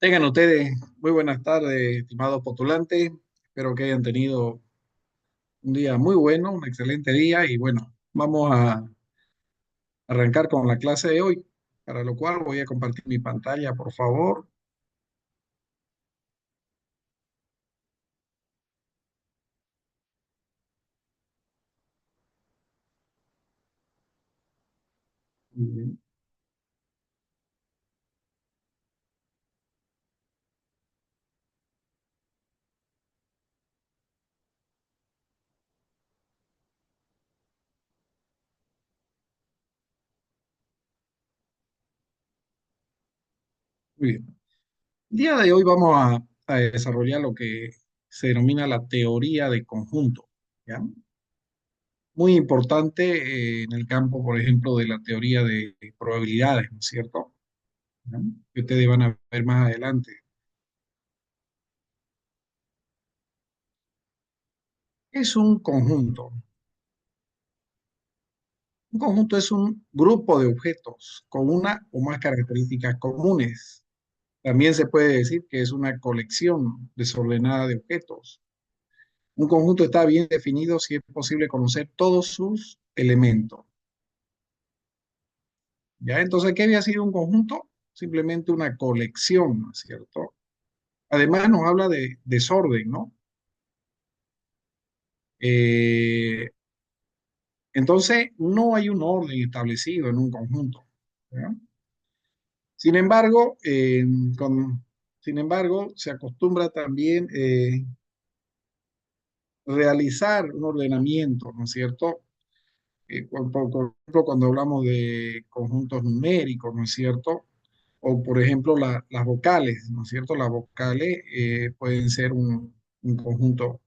Tengan ustedes muy buenas tardes, estimados postulantes. Espero que hayan tenido un día muy bueno, un excelente día y bueno, vamos a arrancar con la clase de hoy, para lo cual voy a compartir mi pantalla, por favor. Muy bien. Muy bien. El día de hoy vamos a desarrollar lo que se denomina la teoría de conjunto, ¿ya? Muy importante en el campo, por ejemplo, de la teoría de probabilidades, ¿no es cierto? ¿Ya? Que ustedes van a ver más adelante. Es un conjunto. Un conjunto es un grupo de objetos con una o más características comunes. También se puede decir que es una colección desordenada de objetos. Un conjunto está bien definido si es posible conocer todos sus elementos. ¿Ya? Entonces, ¿qué había sido un conjunto? Simplemente una colección, ¿no es cierto? Además, nos habla de desorden, ¿no? Eh, entonces, no hay un orden establecido en un conjunto. ¿Ya? Sin embargo, sin embargo, se acostumbra también realizar un ordenamiento, ¿no es cierto? Por ejemplo, cuando hablamos de conjuntos numéricos, ¿no es cierto? O, por ejemplo, las vocales, ¿no es cierto? Las vocales pueden ser un conjunto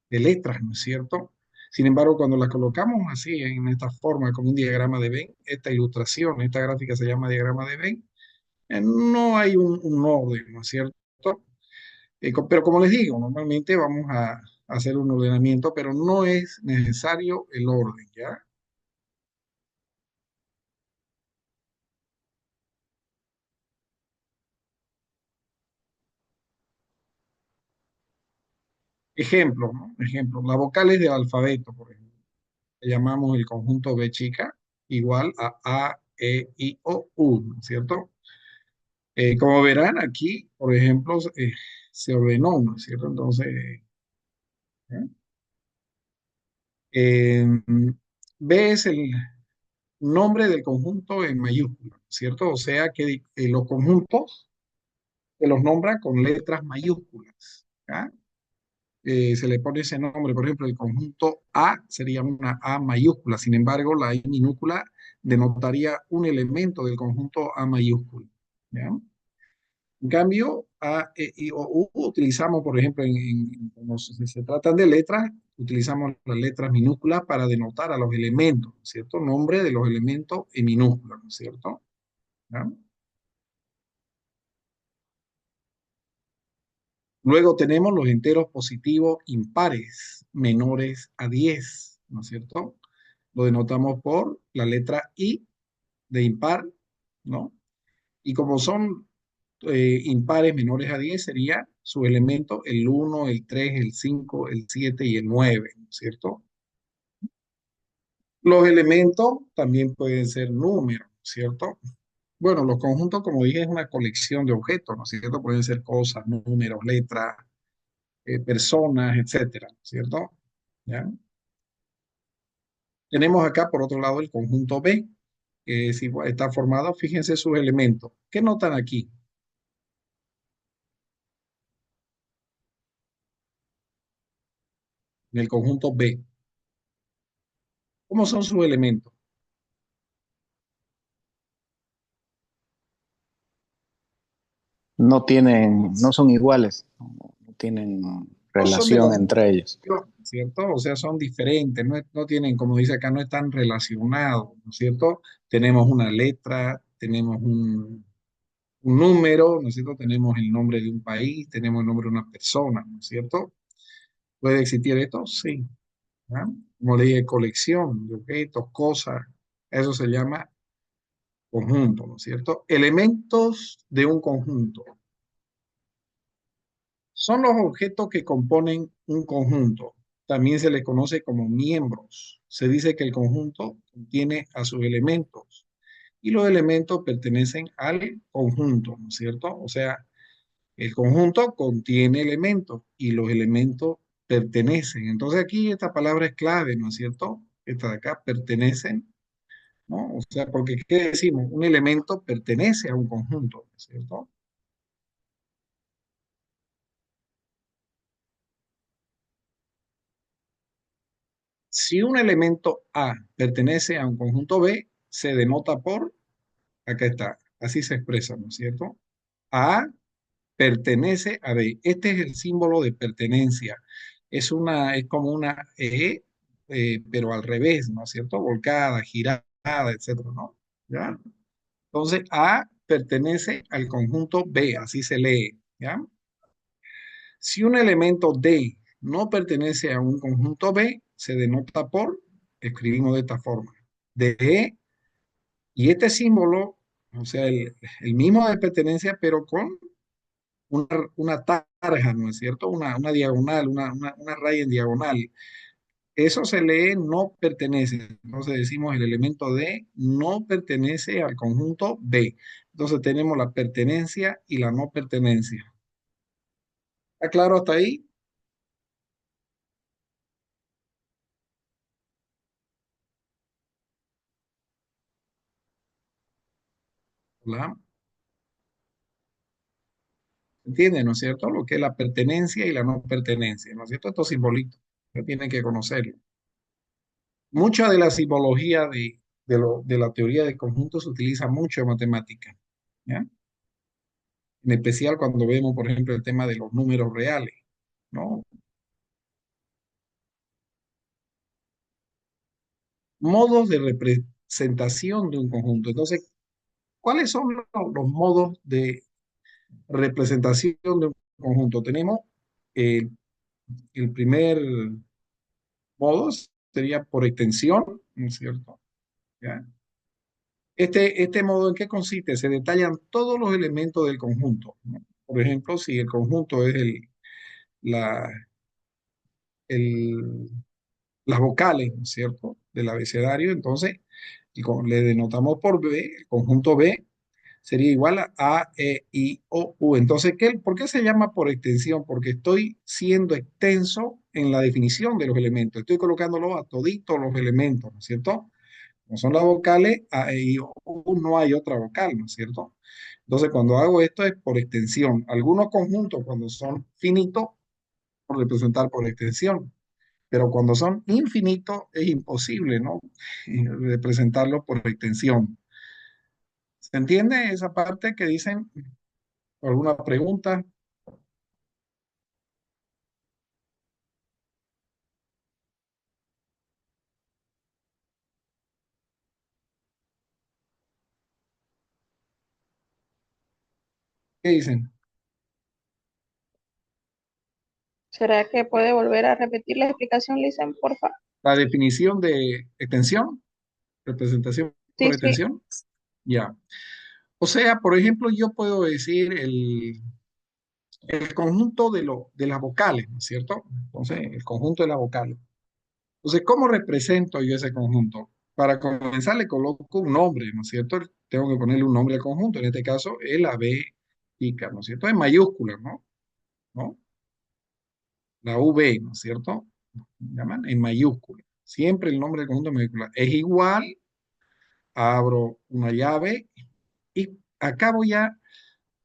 de letras, ¿no es cierto? Sin embargo, cuando las colocamos así, en esta forma, como un diagrama de Venn, esta ilustración, esta gráfica se llama diagrama de Venn, no hay un orden, ¿no es cierto? Pero como les digo, normalmente vamos a hacer un ordenamiento, pero no es necesario el orden, ¿ya? Ejemplo, ¿no? Ejemplo, las vocales del alfabeto, por ejemplo, le llamamos el conjunto B chica igual a, E, I, O, U, ¿no es cierto? Como verán aquí, por ejemplo, se ordenó, ¿no es cierto? Entonces, ¿eh? Eh, B es el nombre del conjunto en mayúsculas, ¿cierto? O sea que los conjuntos se los nombra con letras mayúsculas, ¿ya? Se le pone ese nombre, por ejemplo, el conjunto A sería una A mayúscula, sin embargo, la I minúscula denotaría un elemento del conjunto A mayúscula, ¿ya? En cambio, A, E, I, O, U utilizamos, por ejemplo, cuando se tratan de letras, utilizamos las letras minúsculas para denotar a los elementos, ¿cierto? Nombre de los elementos en minúsculas, ¿no es cierto? ¿Ya? Luego tenemos los enteros positivos impares, menores a 10, ¿no es cierto? Lo denotamos por la letra I de impar, ¿no? Y como son impares menores a 10, sería su elemento el uno, el 3, el 5, el 7 y el 9, ¿no es cierto? Los elementos también pueden ser números, ¿cierto? Bueno, los conjuntos, como dije, es una colección de objetos, ¿no es cierto? Pueden ser cosas, números, letras, personas, etcétera, ¿cierto? ¿Ya? Tenemos acá, por otro lado, el conjunto B, que está formado, fíjense sus elementos. ¿Qué notan aquí en el conjunto B? ¿Cómo son sus elementos? No tienen, no son iguales, no tienen No son de la relación misma entre ellos. relación, ¿cierto? O sea, son diferentes, no tienen, como dice acá, no están relacionados, ¿no es cierto? Tenemos una letra, tenemos un número, ¿no es cierto? Tenemos el nombre de un país, tenemos el nombre de una persona, ¿no es cierto? ¿Puede existir esto? Sí. ¿Ya? Como le dije, colección de objetos, cosas, eso se llama conjunto, ¿no es cierto? Elementos de un conjunto. Son los objetos que componen un conjunto. También se les conoce como miembros. Se dice que el conjunto contiene a sus elementos y los elementos pertenecen al conjunto, ¿no es cierto? O sea, el conjunto contiene elementos y los elementos pertenecen. Entonces aquí esta palabra es clave, ¿no es cierto? Esta de acá, pertenecen, ¿no? O sea, porque ¿qué decimos? Un elemento pertenece a un conjunto, ¿no es cierto? Si un elemento A pertenece a un conjunto B, se denota por, acá está, así se expresa, ¿no es cierto? A pertenece a B. Este es el símbolo de pertenencia. Es como una E, pero al revés, ¿no es cierto? Volcada, girada, etcétera, ¿no? ¿Ya? Entonces, A pertenece al conjunto B, así se lee, ¿ya? Si un elemento D no pertenece a un conjunto B, se denota por, escribimos de esta forma, de, y este símbolo, o sea, el mismo de pertenencia, pero con una, una tarja, ¿no es cierto? Una diagonal, una raya en diagonal. Eso se lee no pertenece. Entonces decimos el elemento D no pertenece al conjunto B. Entonces tenemos la pertenencia y la no pertenencia. ¿Está claro hasta ahí? ¿La? ¿Entiende, no es cierto? Lo que es la pertenencia y la no pertenencia, ¿no es cierto? Estos simbolitos, que tienen que conocerlo. Mucha de la simbología de la teoría de conjuntos se utiliza mucho en matemática, ¿ya? En especial cuando vemos, por ejemplo, el tema de los números reales, ¿no? Modos de representación de un conjunto. Entonces, ¿cuáles son los modos de representación de un conjunto? Tenemos eh, el primer modo, sería por extensión, ¿no es cierto? ¿Ya? Este modo, ¿en qué consiste? Se detallan todos los elementos del conjunto, ¿no? Por ejemplo, si el conjunto es la, el, las vocales, ¿no es cierto?, del abecedario, entonces le denotamos por B, el conjunto B sería igual a E, I, O, U. Entonces, ¿por qué se llama por extensión? Porque estoy siendo extenso en la definición de los elementos, estoy colocándolo a toditos los elementos, ¿no es cierto? Como son las vocales, A, E, I, O, U, no hay otra vocal, ¿no es cierto? Entonces, cuando hago esto es por extensión. Algunos conjuntos, cuando son finitos, por representar por extensión. Pero cuando son infinitos es imposible, ¿no? Representarlo por extensión. ¿Se entiende esa parte que dicen? ¿Alguna pregunta? ¿Qué dicen? ¿Será que puede volver a repetir la explicación, Lisen, porfa? La definición de extensión, representación Sí, por sí. extensión, ya. O sea, por ejemplo, yo puedo decir el conjunto de las vocales, ¿no es cierto? Entonces, el conjunto de las vocales. Entonces, ¿cómo represento yo ese conjunto? Para comenzar, le coloco un nombre, ¿no es cierto? Tengo que ponerle un nombre al conjunto. En este caso, es la B chica, ¿no es cierto? En mayúsculas, ¿no? ¿No? La V, ¿no es cierto? Llaman en mayúsculas. Siempre el nombre del conjunto en mayúsculas. Es igual, abro una llave y acá voy a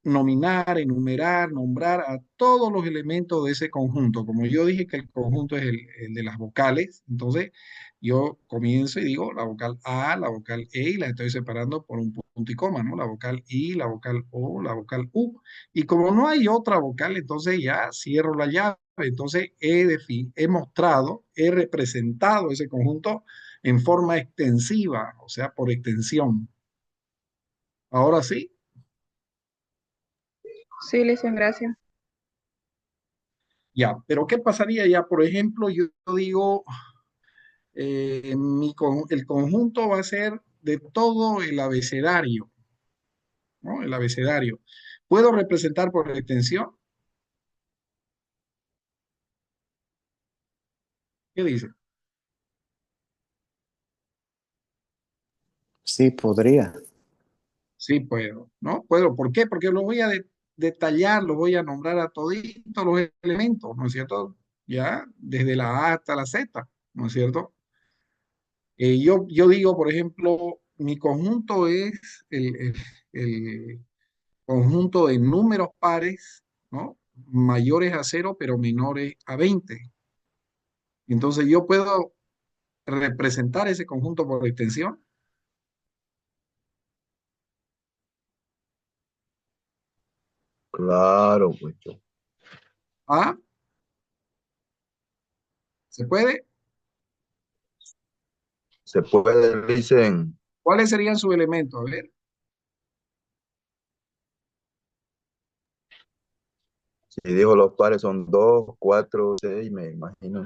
nominar, enumerar, nombrar a todos los elementos de ese conjunto. Como yo dije que el conjunto es el de las vocales, entonces yo comienzo y digo la vocal A, la vocal E y la estoy separando por un punto y coma, ¿no? La vocal I, la vocal O, la vocal U. Y como no hay otra vocal, entonces ya cierro la llave. Entonces he mostrado, he representado ese conjunto en forma extensiva, o sea, por extensión. Ahora sí, Sí, Lisen, gracias. ya, pero ¿qué pasaría ya? Por ejemplo, yo digo, el conjunto va a ser de todo el abecedario, ¿no? El abecedario. ¿Puedo representar por extensión? ¿Qué dice? Sí, podría. Sí puedo, ¿no? Puedo. ¿Por qué? Porque lo voy a detallar, lo voy a nombrar a toditos los elementos, ¿no es cierto? Ya, desde la A hasta la Z, ¿no es cierto? Yo digo, por ejemplo, mi conjunto es el conjunto de números pares, ¿no? Mayores a cero, pero menores a 20. Entonces yo puedo representar ese conjunto por extensión. Claro, pues. ¿Ah? ¿Se puede? Se puede, dicen, ¿Cuáles serían sus elementos? A ver, si dijo los pares son 2, 4, 6, me imagino.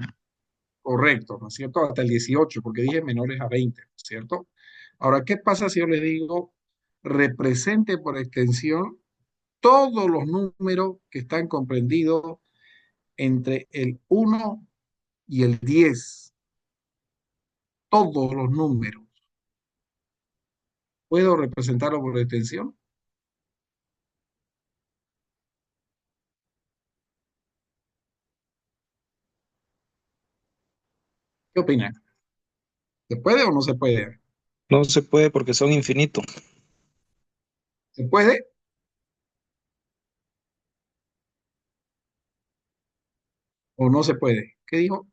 correcto, ¿no es cierto? Hasta el 18, porque dije menores a 20, ¿no es cierto? Ahora, ¿qué pasa si yo les digo represente por extensión todos los números que están comprendidos entre el 1 y el 10? Todos los números. ¿Puedo representarlo por extensión? ¿Qué opinan? ¿Se puede o no se puede? No se puede porque son infinitos. ¿Se puede o no se puede? ¿Qué dijo?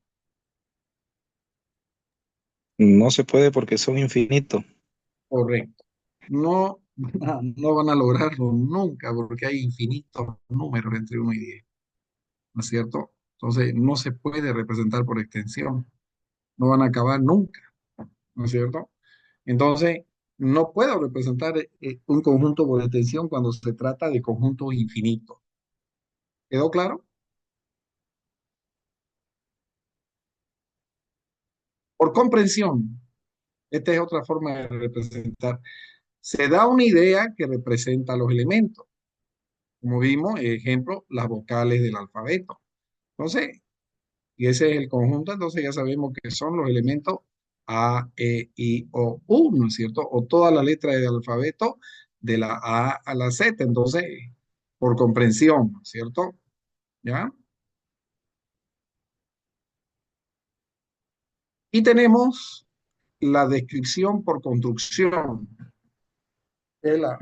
No se puede porque son infinitos. Correcto. No, no van a lograrlo nunca porque hay infinitos números entre 1 y 10, ¿no es cierto? Entonces no se puede representar por extensión. No van a acabar nunca, ¿no es cierto? Entonces no puedo representar un conjunto por extensión cuando se trata de conjuntos infinitos. ¿Quedó claro? Por comprensión, esta es otra forma de representar. Se da una idea que representa los elementos. Como vimos, ejemplo, las vocales del alfabeto. Entonces, y ese es el conjunto, entonces ya sabemos que son los elementos A, E, I, O, U, ¿no es cierto? O todas las letras del alfabeto de la A a la Z, entonces, por comprensión, ¿no es cierto? ¿Ya? Y tenemos la descripción por construcción, que es la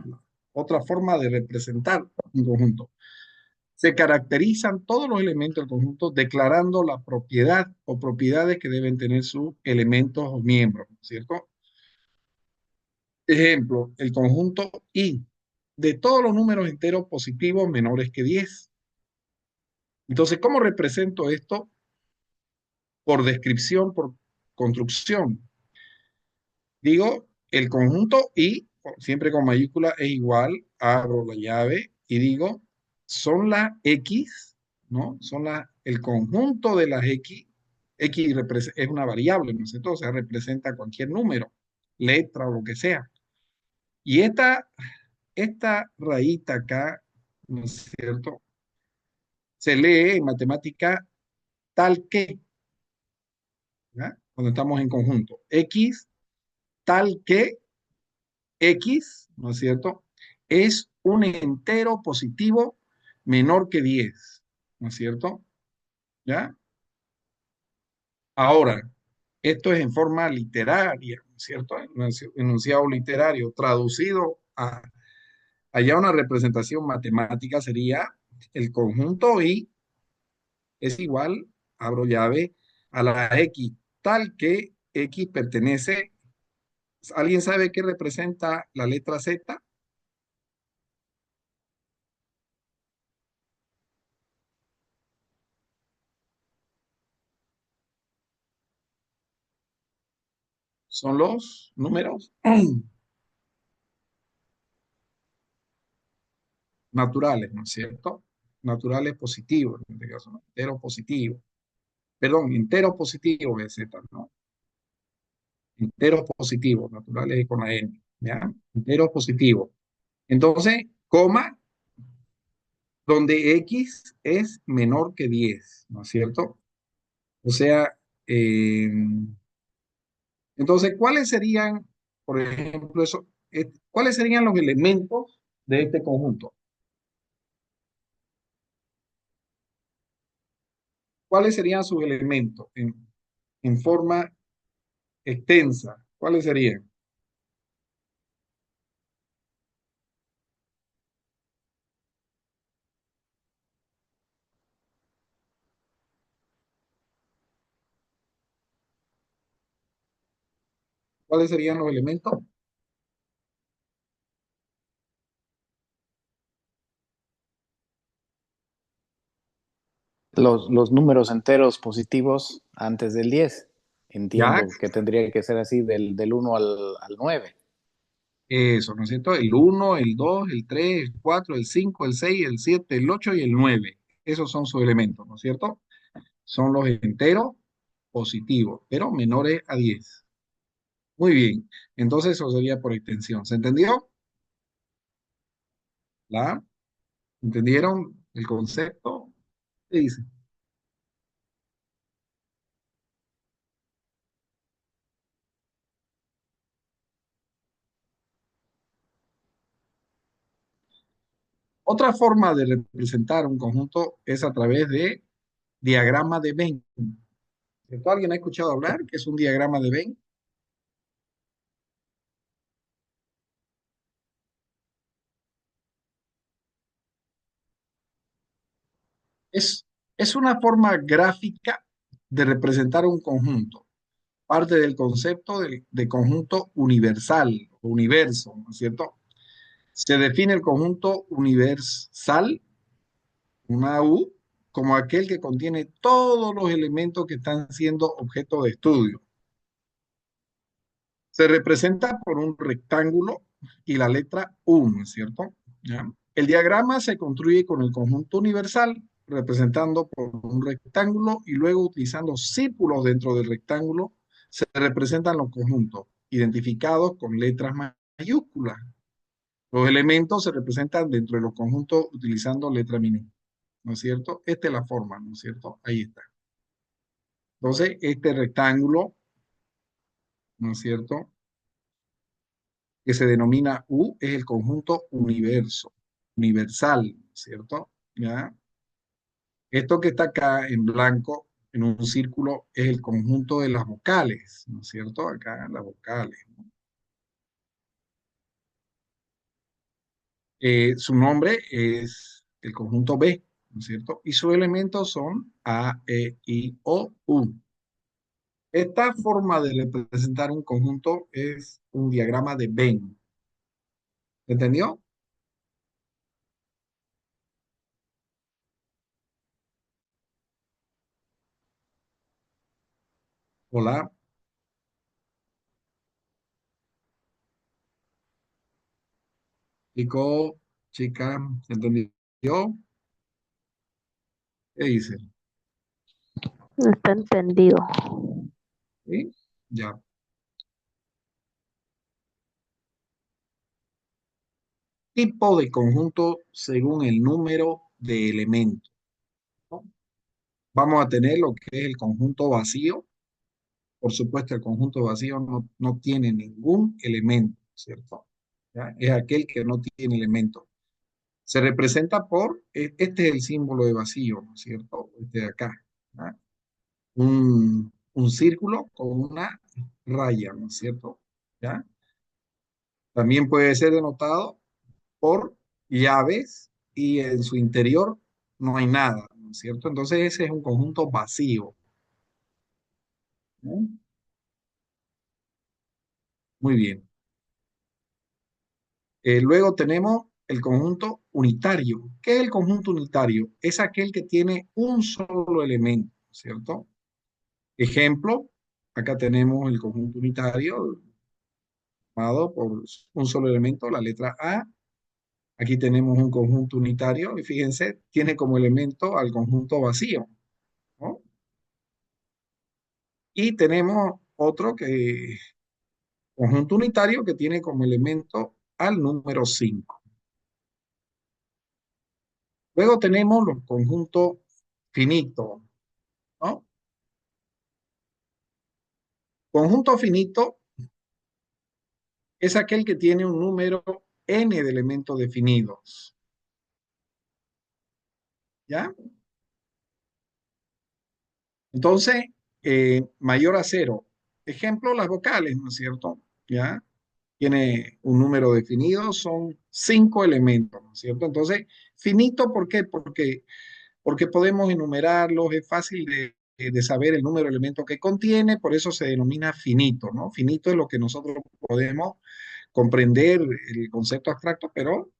otra forma de representar un conjunto. Se caracterizan todos los elementos del conjunto declarando la propiedad o propiedades que deben tener sus elementos o miembros, ¿no es cierto? Ejemplo, el conjunto I de todos los números enteros positivos menores que 10. Entonces, ¿cómo represento esto? Por descripción, por construcción. Digo, el conjunto I, siempre con mayúscula, es igual, abro la llave y digo, son las X, ¿no? El conjunto de las X. X es una variable, ¿no es cierto? O sea, representa cualquier número, letra o lo que sea. Y esta rayita acá, ¿no es cierto? Se lee en matemática tal que, ¿ya? Cuando estamos en conjunto. X tal que X, ¿no es cierto? Es un entero positivo menor que 10, ¿no es cierto? ¿Ya? Ahora, esto es en forma literaria, ¿no es cierto? Enunciado literario, traducido a allá una representación matemática sería el conjunto I es igual, abro llave, a la X, tal que X pertenece. ¿Alguien sabe qué representa la letra Z? Son los números naturales, ¿no es cierto? Naturales positivos, en este caso, ¿no? Entero positivo. Perdón, entero positivo de Z, ¿no? Enteros positivos, naturales con la N, ¿ya? Enteros positivos. Entonces, coma, donde X es menor que 10, ¿no es cierto? O sea, Eh, entonces, ¿cuáles serían, por ejemplo, cuáles serían los elementos de este conjunto? ¿Cuáles serían sus elementos en forma extensa? ¿Cuáles serían? ¿Cuáles serían los elementos? Los números enteros positivos antes del 10. Ya, Entiendo que tendría que ser así del 1 al 9. eso, ¿no es cierto? El uno, el 2, el 3, el 4, el 5, el 6, el 7, el 8 y el 9. Esos son sus elementos, ¿no es cierto? Son los enteros positivos, pero menores a 10. Muy bien. Entonces eso sería por extensión. ¿Se entendió? ¿La? ¿Entendieron el concepto? ¿Qué dice? Otra forma de representar un conjunto es a través de diagrama de Venn. ¿Cierto? ¿Alguien ha escuchado hablar que es un diagrama de Venn? Es, es una forma gráfica de representar un conjunto. Parte del concepto de conjunto universal o universo, ¿no es cierto? Se define el conjunto universal, una U, como aquel que contiene todos los elementos que están siendo objeto de estudio. Se representa por un rectángulo y la letra U, ¿no es cierto? ¿Ya? El diagrama se construye con el conjunto universal, representando por un rectángulo y luego utilizando círculos dentro del rectángulo, se representan los conjuntos, identificados con letras mayúsculas. Los elementos se representan dentro de los conjuntos utilizando letra minúscula, ¿no es cierto? Esta es la forma, ¿no es cierto? Ahí está. Entonces, este rectángulo, ¿no es cierto? Que se denomina U, es el conjunto universal, ¿cierto? ¿Ya? Esto que está acá en blanco, en un círculo, es el conjunto de las vocales, ¿no es cierto? Acá las vocales. Su nombre es el conjunto B, ¿no es cierto? Y sus elementos son A, E, I, O, U. Esta forma de representar un conjunto es un diagrama de Venn. ¿Entendió? Hola, chico, chica, ¿entendió? ¿Qué dice? Está entendido. ¿Sí? Ya. Tipo de conjunto según el número de elementos, ¿no? Vamos a tener lo que es el conjunto vacío. Por supuesto, el conjunto vacío no tiene ningún elemento, ¿cierto? ¿Ya? Es aquel que no tiene elemento. Se representa por, este es el símbolo de vacío, ¿no es cierto? Este de acá. ¿Ya? Un círculo con una raya, ¿no es cierto? ¿Ya? También puede ser denotado por llaves y en su interior no hay nada, ¿no es cierto? Entonces ese es un conjunto vacío, ¿no? Muy bien. Luego tenemos el conjunto unitario. ¿Qué es el conjunto unitario? Es aquel que tiene un solo elemento, ¿cierto? Ejemplo, acá tenemos el conjunto unitario formado por un solo elemento, la letra A. Aquí tenemos un conjunto unitario y fíjense, tiene como elemento al conjunto vacío, ¿no? Y tenemos otro conjunto unitario que tiene como elemento al número 5. Luego tenemos los conjuntos finitos, ¿no? Conjunto finito es aquel que tiene un número n de elementos definidos. ¿Ya? Entonces, mayor a cero. Ejemplo, las vocales, ¿no es cierto? ¿Ya? Tiene un número definido, son 5 elementos, ¿no es cierto? Entonces, finito, ¿por qué? Porque podemos enumerarlos, es fácil de saber el número de elementos que contiene, por eso se denomina finito, ¿no? Finito es lo que nosotros podemos comprender el concepto abstracto, pero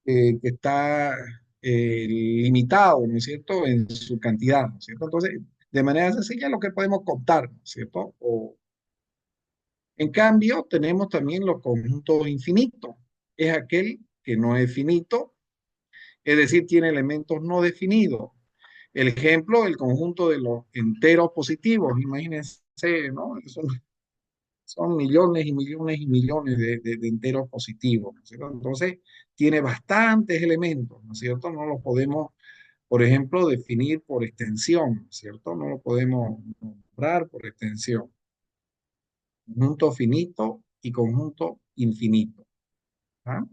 que está limitado, ¿no es cierto?, en su cantidad, ¿no es cierto? Entonces, de manera sencilla, lo que podemos contar, ¿no es cierto? En cambio, tenemos también los conjuntos infinitos. Es aquel que no es finito, es decir, tiene elementos no definidos. El ejemplo, el conjunto de los enteros positivos, imagínense, ¿no? Son millones y millones y millones de enteros positivos, ¿no es cierto? Entonces, tiene bastantes elementos, ¿no es cierto? No los podemos, por ejemplo, definir por extensión, ¿no es cierto? No lo podemos nombrar por extensión. Conjunto finito y conjunto infinito. ¿Ah?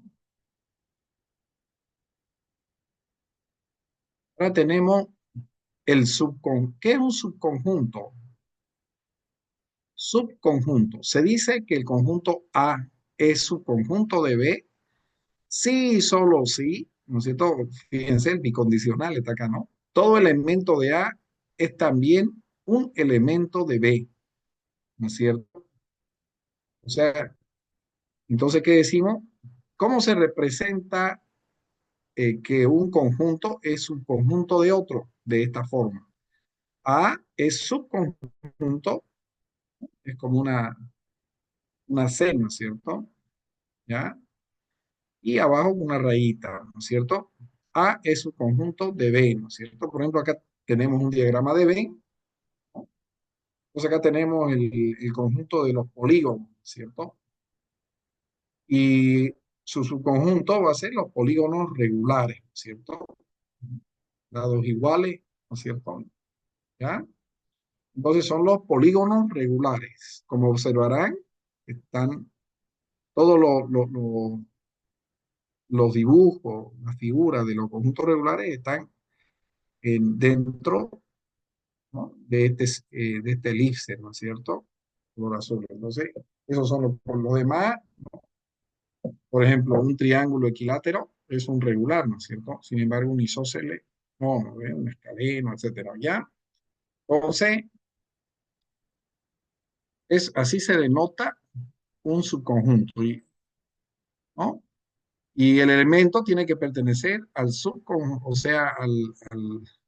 Ahora tenemos el subconjunto. ¿Qué es un subconjunto? Subconjunto. Se dice que el conjunto A es subconjunto de B. Sí, solo sí, ¿no es cierto? Fíjense, el bicondicional está acá, ¿no? Todo elemento de A es también un elemento de B, ¿no es cierto? O sea, entonces, ¿qué decimos? ¿Cómo se representa que un conjunto es un conjunto de otro? De esta forma. A es subconjunto, es como una C, ¿no es cierto? ¿Ya? Y abajo una rayita, ¿no es cierto? A es un conjunto de B, ¿no es cierto? Por ejemplo, acá tenemos un diagrama de B, ¿no? Entonces acá tenemos el conjunto de los polígonos, ¿cierto? Y su subconjunto va a ser los polígonos regulares, ¿cierto? Lados iguales, ¿no es cierto? ¿Ya? Entonces son los polígonos regulares. Como observarán, están todos los dibujos, las figuras de los conjuntos regulares están dentro, ¿no?, de este elipse, ¿no es cierto? Color azul. Entonces, esos son por lo demás, por ejemplo, un triángulo equilátero es un regular, ¿no es cierto? Sin embargo, un isósceles, no, ¿ve? Un escaleno, etcétera. ¿Ya? Entonces, así se denota un subconjunto, ¿no? Y el elemento tiene que pertenecer al subconjunto, o sea,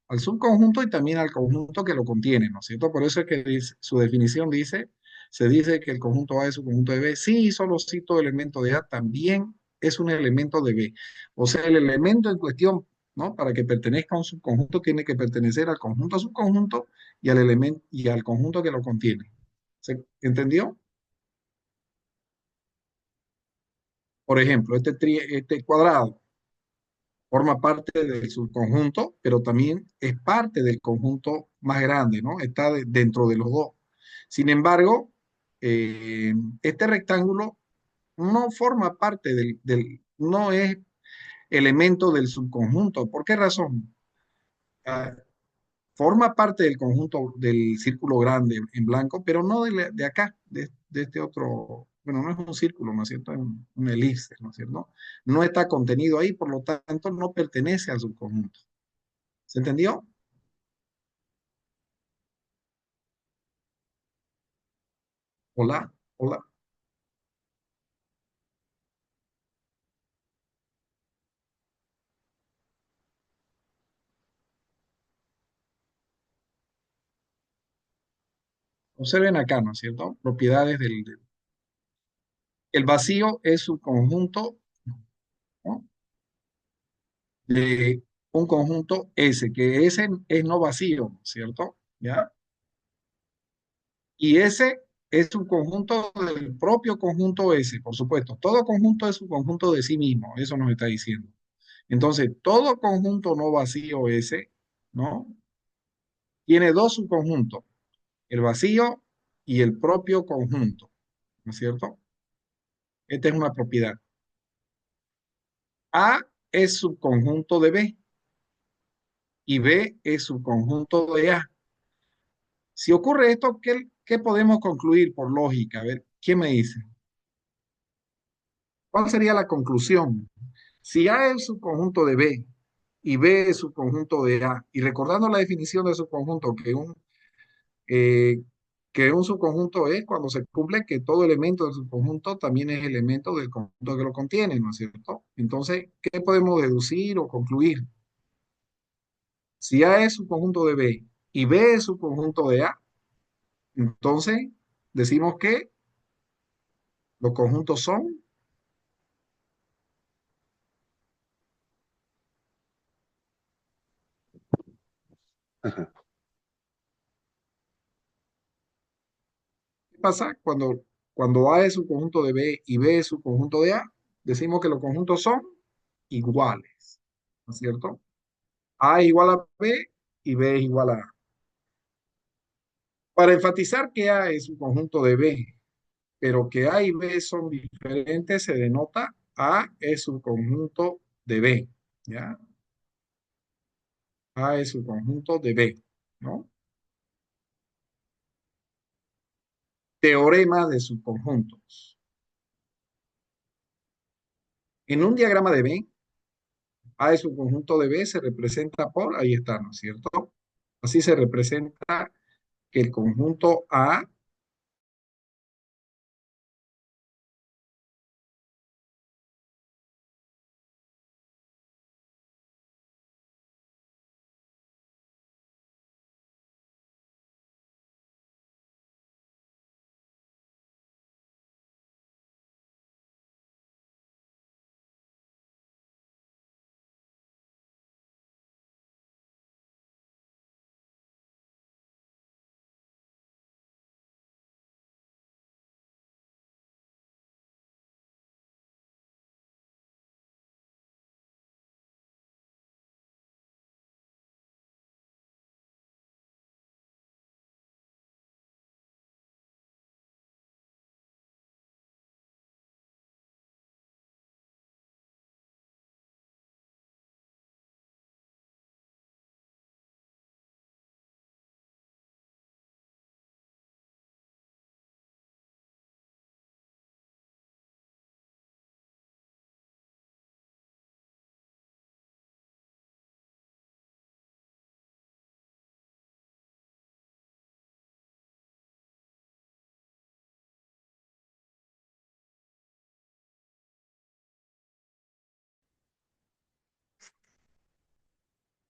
al subconjunto y también al conjunto que lo contiene, ¿no es cierto? Por eso es que su definición dice, se dice que el conjunto A es un conjunto de B. Sí, solo si todo elemento de A también es un elemento de B. O sea, el elemento en cuestión, ¿no?, para que pertenezca a un subconjunto, tiene que pertenecer al conjunto subconjunto y al elemento y al conjunto que lo contiene. ¿Se entendió? Por ejemplo, este cuadrado forma parte del subconjunto, pero también es parte del conjunto más grande, ¿no? Está dentro de los dos. Sin embargo, este rectángulo no forma parte no es elemento del subconjunto. ¿Por qué razón? Ah, forma parte del conjunto del círculo grande en blanco, pero no de acá, de este otro, bueno, no es un círculo, ¿no es cierto? Es un elipse, ¿no es cierto? No está contenido ahí, por lo tanto, no pertenece al subconjunto. ¿Se entendió? Hola, hola. Observen acá, ¿no es cierto? Propiedades el vacío es un conjunto, ¿no?, de un conjunto S, que S es no vacío, ¿no es cierto? ¿Ya? Y S es un conjunto del propio conjunto S, por supuesto. Todo conjunto es un conjunto de sí mismo, eso nos está diciendo. Entonces, todo conjunto no vacío S, ¿no?, tiene dos subconjuntos, el vacío y el propio conjunto, ¿no es cierto? Esta es una propiedad. A es subconjunto de B y B es subconjunto de A. Si ocurre esto, ¿qué podemos concluir por lógica? A ver, ¿quién me dice? ¿Cuál sería la conclusión? Si A es subconjunto de B y B es subconjunto de A, y recordando la definición de subconjunto, eh, que un subconjunto es cuando se cumple que todo elemento del subconjunto también es elemento del conjunto que lo contiene, ¿no es cierto? Entonces, ¿qué podemos deducir o concluir? Si A es subconjunto de B y B es subconjunto de A, entonces decimos que los conjuntos son, ¿qué pasa? Cuando A es subconjunto de B y B es subconjunto de A, decimos que los conjuntos son iguales, ¿no es cierto? A es igual a B y B es igual a A. Para enfatizar que A es un conjunto de B, pero que A y B son diferentes, se denota A es un conjunto de B, ¿ya? A es un conjunto de B, ¿no? Teorema de subconjuntos. En un diagrama de B, A es un conjunto de B, se representa por, ahí está, ¿no es cierto? Así se representa que el conjunto A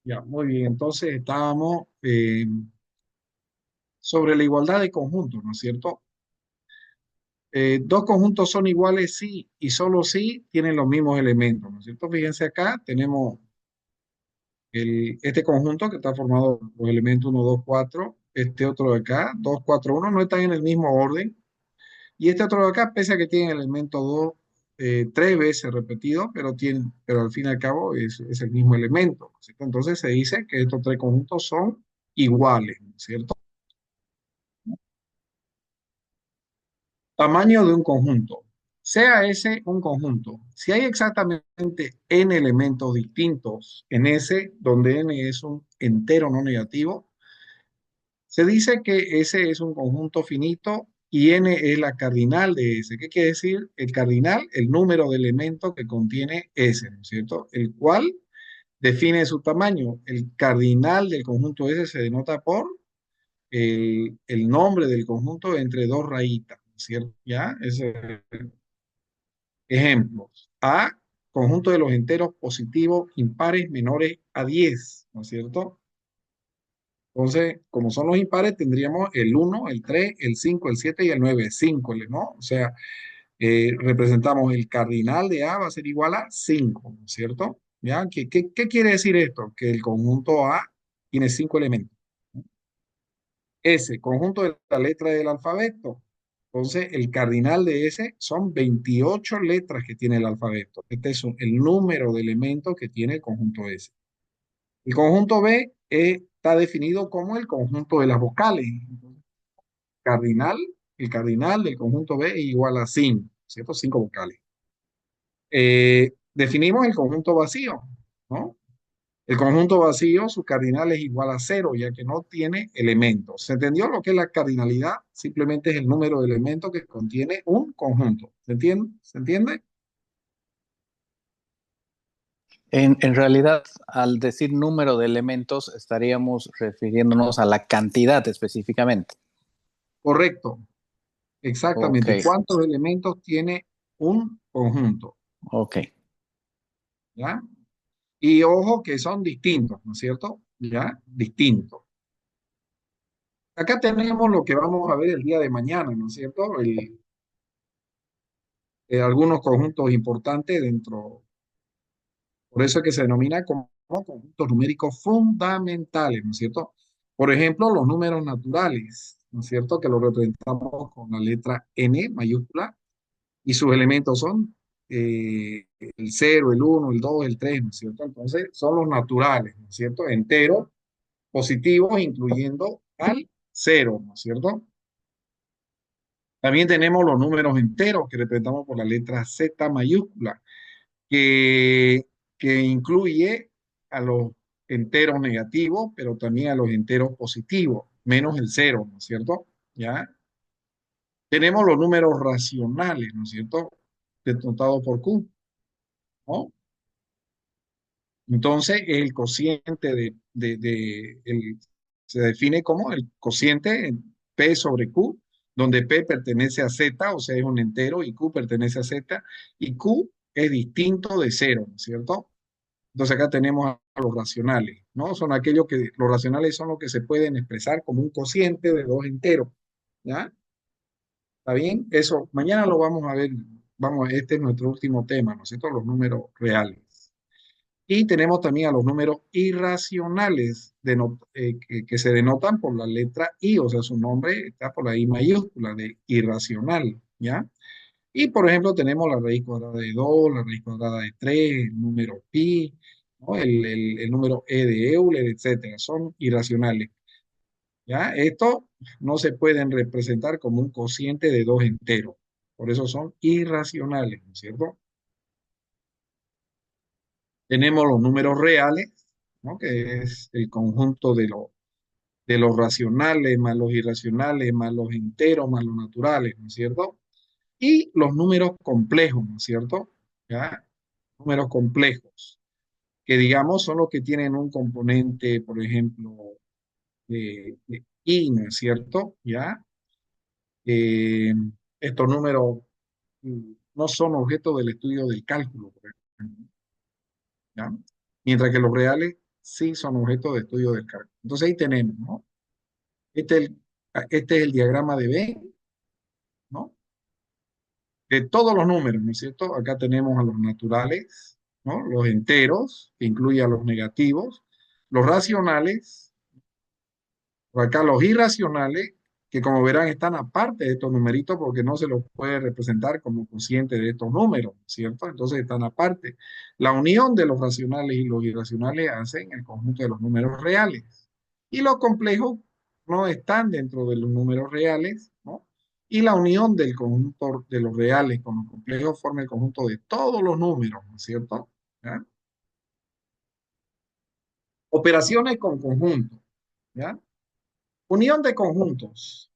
ya, muy bien. Entonces estábamos sobre la igualdad de conjuntos, ¿no es cierto? Dos conjuntos son iguales sí y solo sí tienen los mismos elementos, ¿no es cierto? Fíjense acá, tenemos este conjunto que está formado por los elementos uno, 2, 4. Este otro de acá, 2, 4, 1, no están en el mismo orden. Y este otro de acá, pese a que tiene el elemento 2 tres veces repetido, pero al fin y al cabo es el mismo elemento, ¿no es cierto? Entonces se dice que estos tres conjuntos son iguales, ¿no es cierto? Tamaño de un conjunto. Sea ese un conjunto. Si hay exactamente n elementos distintos en ese, donde n es un entero no negativo, se dice que ese es un conjunto finito y n es la cardinal de ese. ¿Qué quiere decir? El cardinal, el número de elementos que contiene ese, ¿no es cierto? El cual define su tamaño. El cardinal del conjunto ese se denota por el nombre del conjunto entre dos rayitas, ¿no es cierto? ¿Ya? Ejemplos. A, conjunto de los enteros positivos impares menores a 10, ¿no es cierto? Entonces, como son los impares, tendríamos el 1, el 3, el 5, el 7 y el 9. 5, ¿no? O sea, representamos el cardinal de A va a ser igual a 5, ¿no es cierto? ¿Ya? ¿Qué quiere decir esto? Que el conjunto A tiene 5 elementos. S, conjunto de la letra del alfabeto. Entonces, el cardinal de ese son 28 letras que tiene el alfabeto. Este es el número de elementos que tiene el conjunto S. El conjunto B está definido como el conjunto de las vocales. cardinal, el cardinal del conjunto B es igual a 5, ¿cierto? 5 vocales. Definimos el conjunto vacío, ¿no? El conjunto vacío, su cardinal es igual a 0, ya que no tiene elementos. ¿Se entendió lo que es la cardinalidad? Simplemente es el número de elementos que contiene un conjunto. ¿Se entiende? ¿Se entiende? En realidad, al decir número de elementos, estaríamos refiriéndonos a la cantidad específicamente. Correcto, Ok, exactamente. ¿Cuántos elementos tiene un conjunto? ok. ¿Ya? Y ojo que son distintos, ¿no es cierto? ¿Ya? Distintos. Acá tenemos lo que vamos a ver el día de mañana, ¿no es cierto? Algunos conjuntos importantes dentro, por eso es que se denomina como conjuntos numéricos fundamentales, ¿no es cierto? Por ejemplo, los números naturales, ¿no es cierto? Que los representamos con la letra N mayúscula y sus elementos son el 0, el 1, el 2, el 3, ¿no es cierto? Entonces, son los naturales, ¿no es cierto? Enteros, positivos, incluyendo al 0, ¿no es cierto? También tenemos los números enteros que representamos por la letra Z mayúscula, que, que incluye a los enteros negativos, pero también a los enteros positivos, menos el 0, ¿no es cierto? ¿Ya? Tenemos los números racionales, ¿no es cierto? Denotados por Q, ¿no? Entonces, el cociente se define como el cociente en P sobre Q, donde P pertenece a Z, o sea, es un entero, y Q pertenece a Z, y Q es distinto de cero, ¿no es cierto? Entonces acá tenemos a los racionales, ¿no? Son aquellos que, los racionales son los que se pueden expresar como un cociente de dos enteros, ¿ya? ¿Está bien? Eso, mañana lo vamos a ver, vamos, este es nuestro último tema, ¿no es cierto? Los números reales. Y tenemos también a los números irracionales que se denotan por la letra I, o sea, su nombre está por la I mayúscula de irracional, ¿ya? Y por ejemplo, tenemos la raíz cuadrada de 2, la raíz cuadrada de 3, el número pi, ¿no? El número e de Euler, etcétera. Son irracionales, ¿ya? Estos no se pueden representar como un cociente de dos enteros. Por eso son irracionales, ¿no es cierto? Tenemos los números reales, ¿no? Que es el conjunto de los racionales más los irracionales más los enteros más los naturales, ¿no es cierto? Y los números complejos, ¿no es cierto? ¿Ya? Números complejos, que digamos son los que tienen un componente, por ejemplo, de i, ¿no es cierto? ¿Ya? Eh, Estos números no son objeto del estudio del cálculo, por ejemplo, ¿ya? Mientras que los reales sí son objeto de estudio del cálculo. Entonces ahí tenemos, ¿no? Este es este es el diagrama de Venn, ¿no? De todos los números, ¿no es cierto? Acá tenemos a los naturales, ¿no? Los enteros, que incluye a los negativos, los racionales, por acá los irracionales, que como verán están aparte de estos numeritos porque no se los puede representar como cociente de estos números, ¿cierto? Entonces están aparte. La unión de los racionales y los irracionales hacen el conjunto de los números reales. Y los complejos no están dentro de los números reales, ¿no? Y la unión del conjunto de los reales con los complejos forma el conjunto de todos los números, ¿no es cierto? ¿Ya? Operaciones con conjuntos, ¿ya? Unión de conjuntos.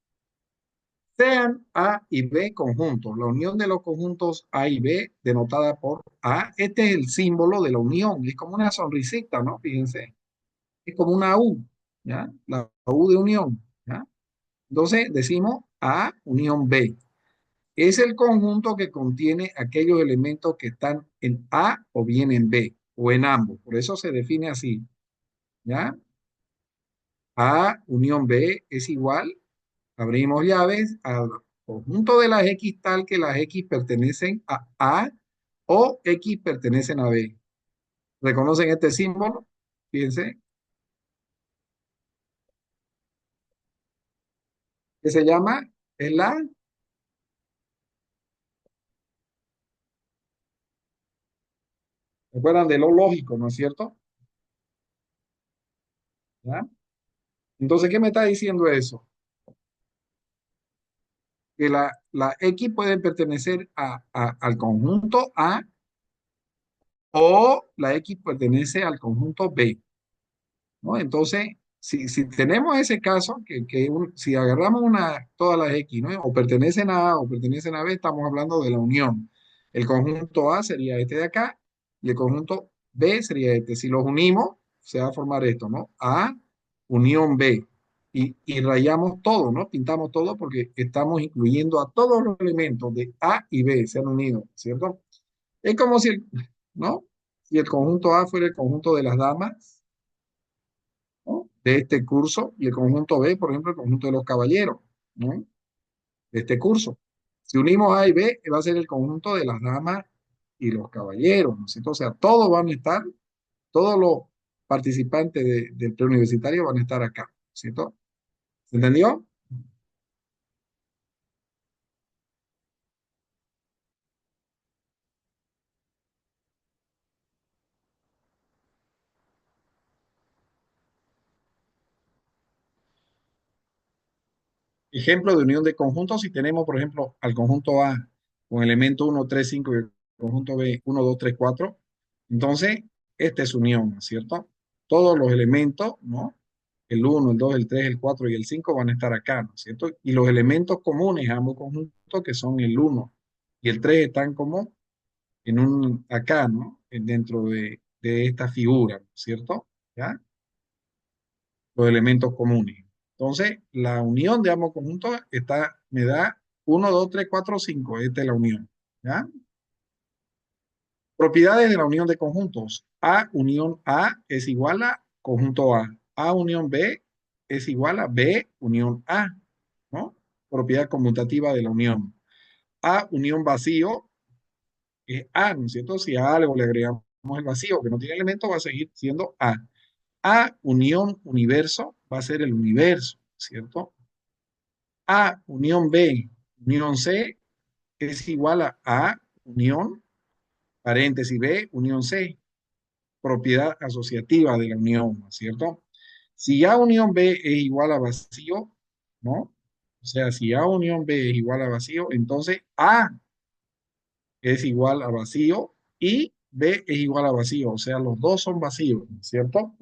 Sean A y B conjuntos. La unión de los conjuntos A y B, denotada por A, este es el símbolo de la unión. Es como una sonrisita, ¿no? Fíjense. Es como una U, ¿ya? La U de unión, ¿ya? Entonces decimos A unión B. Es el conjunto que contiene aquellos elementos que están en A o bien en B, o en ambos. Por eso se define así, ¿ya? A unión B es igual, abrimos llaves, al conjunto de las X tal que las X pertenecen a A o X pertenecen a B. ¿Reconocen este símbolo? Fíjense, que se llama, es la, recuerdan de lo lógico, ¿no es cierto? ¿Ya? Entonces, ¿qué me está diciendo eso? que la X puede pertenecer al conjunto A o la X pertenece al conjunto B, ¿no? Entonces, si tenemos ese caso, si agarramos todas las X, ¿no? O pertenecen a A o pertenecen a B, estamos hablando de la unión. El conjunto A sería este de acá y el conjunto B sería este. Si los unimos, se va a formar esto, ¿no? A unión B. Y rayamos todo, ¿no? Pintamos todo porque estamos incluyendo a todos los elementos de A y B, se han unido, ¿cierto? Es como si, ¿no? Si el conjunto A fuera el conjunto de las damas, ¿no? De este curso, y el conjunto B, por ejemplo, el conjunto de los caballeros, ¿no? De este curso. Si unimos A y B, va a ser el conjunto de las damas y los caballeros, ¿no es cierto? O sea, todos van a estar, todos los participantes del preuniversitario van a estar acá, ¿no es cierto? ¿Se entendió? Ejemplo de unión de conjuntos, si tenemos, por ejemplo, al conjunto A con elemento 1, 3, 5 y el conjunto B 1, 2, 3, 4, entonces esta es unión, ¿no es cierto? Todos los elementos, ¿no? El 1, el 2, el 3, el 4 y el 5 van a estar acá, ¿no es cierto? Y los elementos comunes a ambos conjuntos, que son el 1 y el 3, están como acá, ¿no? Dentro de esta figura, ¿no es cierto? ¿Ya? Los elementos comunes. Entonces, la unión de ambos conjuntos me da 1, 2, 3, 4, 5. Esta es la unión. ¿Ya? Propiedades de la unión de conjuntos. A unión A es igual a conjunto A. A unión B es igual a B unión A, ¿no? Propiedad conmutativa de la unión. A unión vacío es A, ¿no es cierto? Si a algo le agregamos el vacío que no tiene elemento, va a seguir siendo A. A unión universo va a ser el universo, ¿cierto? A unión B, unión C es igual a unión, paréntesis B, unión C, propiedad asociativa de la unión, ¿no es cierto? Si A unión B es igual a vacío, ¿no? O sea, si A unión B es igual a vacío, entonces A es igual a vacío y B es igual a vacío, o sea, los dos son vacíos, ¿no es cierto?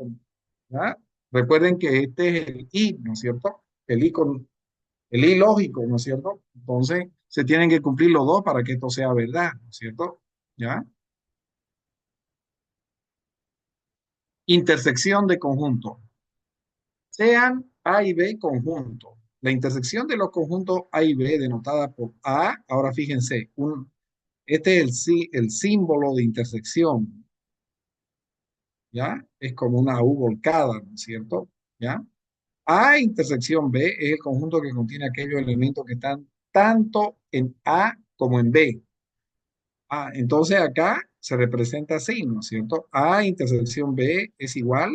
¿Ya? Recuerden que este es el I, ¿no es cierto? El I lógico, ¿no es cierto? Entonces, se tienen que cumplir los dos para que esto sea verdad, ¿no es cierto? ¿Ya? Intersección de conjuntos. Sean A y B conjuntos. La intersección de los conjuntos A y B denotada por A, ahora fíjense, este es el símbolo de intersección, ¿ya? Es como una U volcada, ¿no es cierto? ¿Ya? A intersección B es el conjunto que contiene aquellos elementos que están tanto en A como en B. Entonces acá se representa así, ¿no es cierto? A intersección B es igual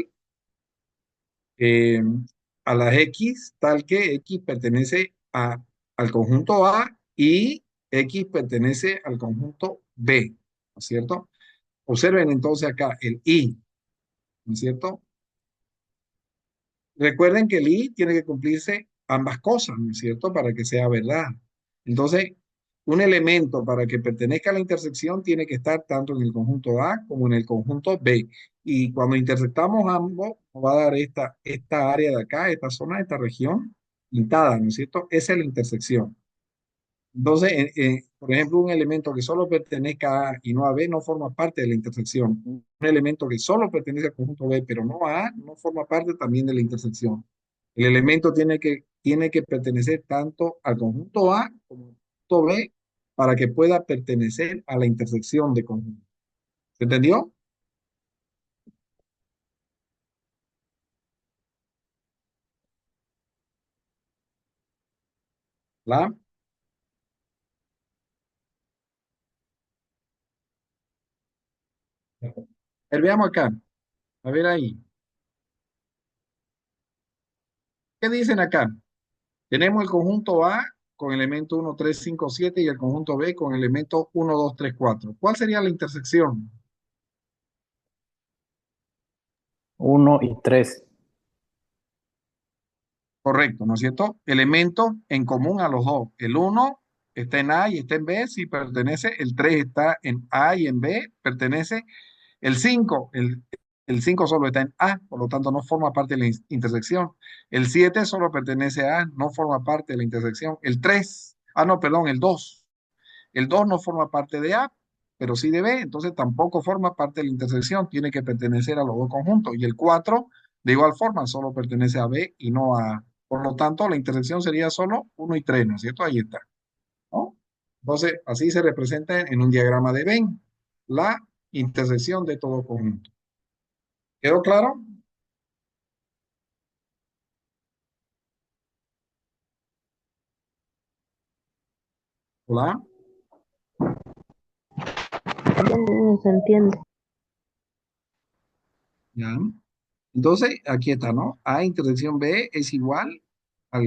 eh, a las X, tal que X pertenece al conjunto A y X pertenece al conjunto B, ¿no es cierto? Observen entonces acá el I, ¿no es cierto? Recuerden que el I tiene que cumplirse ambas cosas, ¿no es cierto? Para que sea verdad. Entonces, un elemento para que pertenezca a la intersección tiene que estar tanto en el conjunto A como en el conjunto B. Y cuando intersectamos ambos, nos va a dar esta área de acá, esta zona, esta región pintada, ¿no es cierto? Esa es la intersección. Entonces, por ejemplo, un elemento que solo pertenezca a A y no a B no forma parte de la intersección. Un elemento que solo pertenece al conjunto B, pero no a A, no forma parte también de la intersección. El elemento tiene que pertenecer tanto al conjunto A como al conjunto B para que pueda pertenecer a la intersección de conjuntos. ¿Se entendió? ¿La? A ver, veamos acá. A ver ahí. ¿Qué dicen acá? Tenemos el conjunto A con elemento 1, 3, 5, 7 y el conjunto B con elemento 1, 2, 3, 4. ¿Cuál sería la intersección? 1 y 3. Correcto, ¿no es cierto? Elementos en común a los dos. El uno está en A y está en B, si pertenece. El 3 está en A y en B, pertenece. El 5, el 5 solo está en A, por lo tanto no forma parte de la intersección. El 7 solo pertenece a A, no forma parte de la intersección. El 3, no, perdón, el 2. El 2 no forma parte de A, pero sí de B, entonces tampoco forma parte de la intersección, tiene que pertenecer a los dos conjuntos. Y el 4, de igual forma, solo pertenece a B y no a A. Por lo tanto, la intersección sería solo 1 y 3, ¿no es cierto? Ahí está, ¿no? Entonces, así se representa en un diagrama de Venn la intersección de todo conjunto. ¿Quedó claro? Hola, Se entiende. ya. Entonces, aquí está, ¿no? A intersección B es igual al,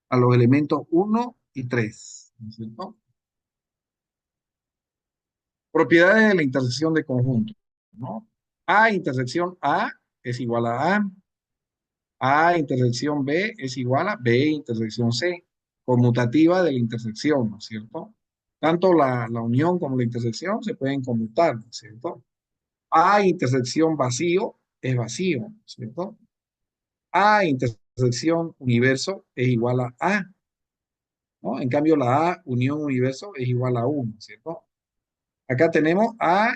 a los elementos 1 y 3, ¿no es cierto? Propiedades de la intersección de conjunto, ¿no? A intersección A es igual a A. A intersección B es igual a B intersección C. Conmutativa de la intersección, ¿no es cierto? Tanto la unión como la intersección se pueden conmutar, ¿no es cierto? A intersección vacío es vacío, ¿no es cierto? A intersección universo es igual a A, ¿no? En cambio, la A unión universo es igual a 1, ¿cierto? Acá tenemos A,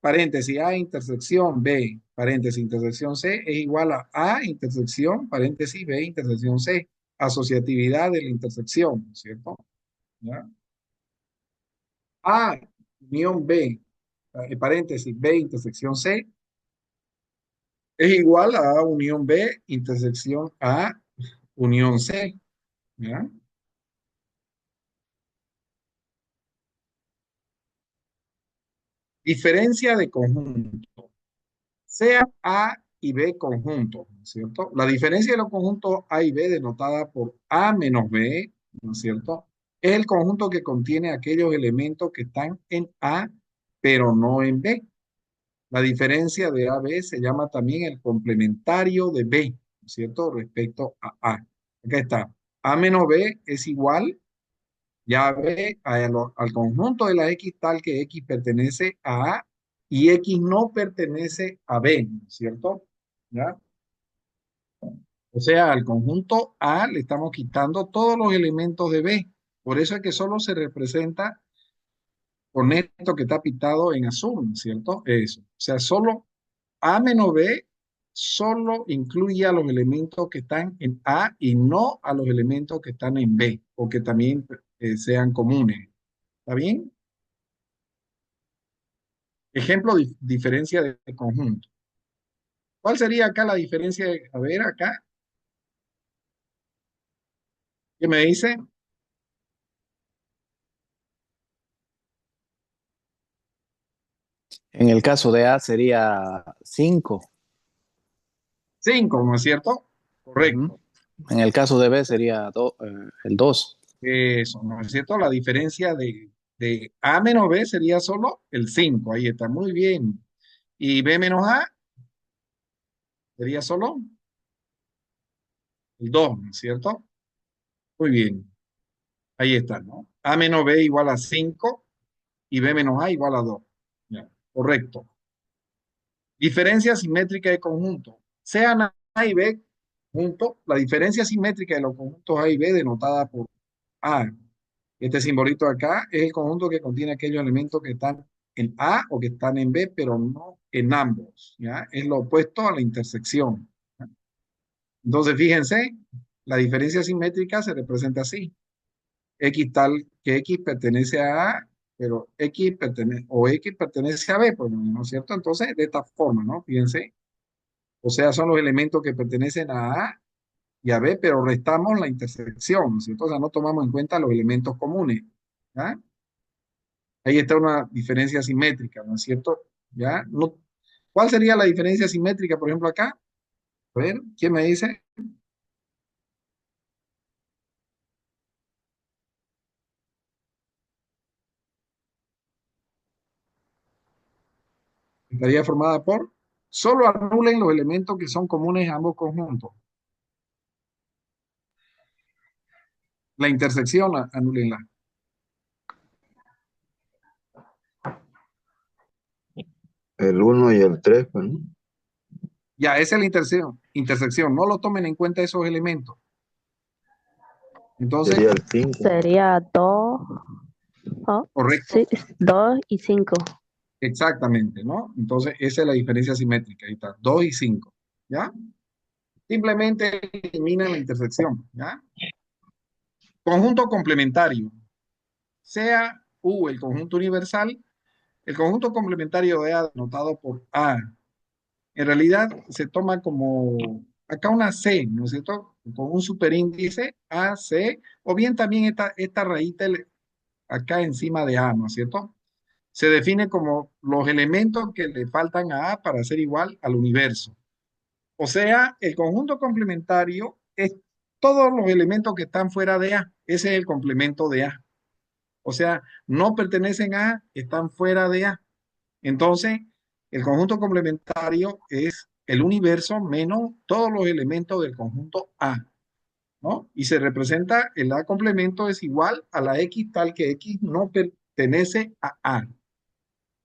paréntesis, A intersección B, paréntesis, intersección C, es igual a intersección, paréntesis, B intersección C. Asociatividad de la intersección, ¿cierto? ¿Ya? A unión B, paréntesis, B intersección C, es igual a unión B intersección A unión C. ¿Ya? Diferencia de conjunto. Sea A y B conjuntos, ¿no es cierto? La diferencia de los conjuntos A y B denotada por A menos B, ¿no es cierto? Es el conjunto que contiene aquellos elementos que están en A, pero no en B. La diferencia de A B se llama también el complementario de B, ¿no es cierto? Respecto a A. Acá está. A menos B es igual, ya B, al conjunto de la X tal que X pertenece a A y X no pertenece a B, ¿no es cierto? ¿Ya? O sea, al conjunto A le estamos quitando todos los elementos de B. Por eso es que solo se representa con esto que está pintado en azul, ¿no es cierto? Eso. O sea, solo A menos B solo incluye a los elementos que están en A y no a los elementos que están en B o que también sean comunes. ¿Está bien? Ejemplo, diferencia de conjunto. ¿Cuál sería acá la diferencia? A ver, acá, ¿qué me dice? En el caso de A sería 5. 5, ¿no es cierto? Ujú. Correcto. En el caso de B sería el 2. Eso, ¿no es cierto? La diferencia de A menos B sería solo el 5. Ahí está, muy bien. Y B menos A sería solo el 2, ¿no es cierto? Muy bien. Ahí está, ¿no? A menos B igual a 5 y B menos A igual a 2. Ya, correcto. Diferencia simétrica de conjunto. Sean A y B juntos, la diferencia simétrica de los conjuntos A y B denotada por A. Este simbolito acá es el conjunto que contiene aquellos elementos que están en A o que están en B, pero no en ambos. ¿Ya? Es lo opuesto a la intersección. ¿Ya? Entonces, fíjense, la diferencia simétrica se representa así. X tal que X pertenece a A, pero X pertenece a B, pues, ¿no es cierto? Entonces, de esta forma, ¿no? Fíjense. O sea, son los elementos que pertenecen a A y a B, pero restamos la intersección, ¿no es cierto? O sea, no tomamos en cuenta los elementos comunes. ¿Ya? Ahí está una diferencia simétrica, ¿no es cierto? ¿Ya? No, ¿cuál sería la diferencia simétrica, por ejemplo, acá? A ver, ¿quién me dice? Estaría formada por, solo anulen los elementos que son comunes a ambos conjuntos. La intersección, anúlenla. El 1 y el 3, pues, ¿no? Ya, esa es la intersección. No lo tomen en cuenta esos elementos. Entonces, Sería el 5. Sería 2, correcto, sí, 2 y 5. exactamente, ¿no? Entonces, esa es la diferencia simétrica. Ahí está, 2 y 5. ¿Ya? Simplemente elimina la intersección. ¿Ya? Conjunto complementario. Sea U el conjunto universal, el conjunto complementario de A denotado por A, en realidad se toma como acá una C, ¿no es cierto? Con un superíndice A, C, o bien también esta rayita acá encima de A, ¿no es cierto? Se define como los elementos que le faltan a A para ser igual al universo. O sea, el conjunto complementario es todos los elementos que están fuera de A. Ese es el complemento de A. O sea, no pertenecen a A, están fuera de A. Entonces, el conjunto complementario es el universo menos todos los elementos del conjunto A, ¿no? Y se representa el A complemento es igual a la X tal que X no pertenece a A.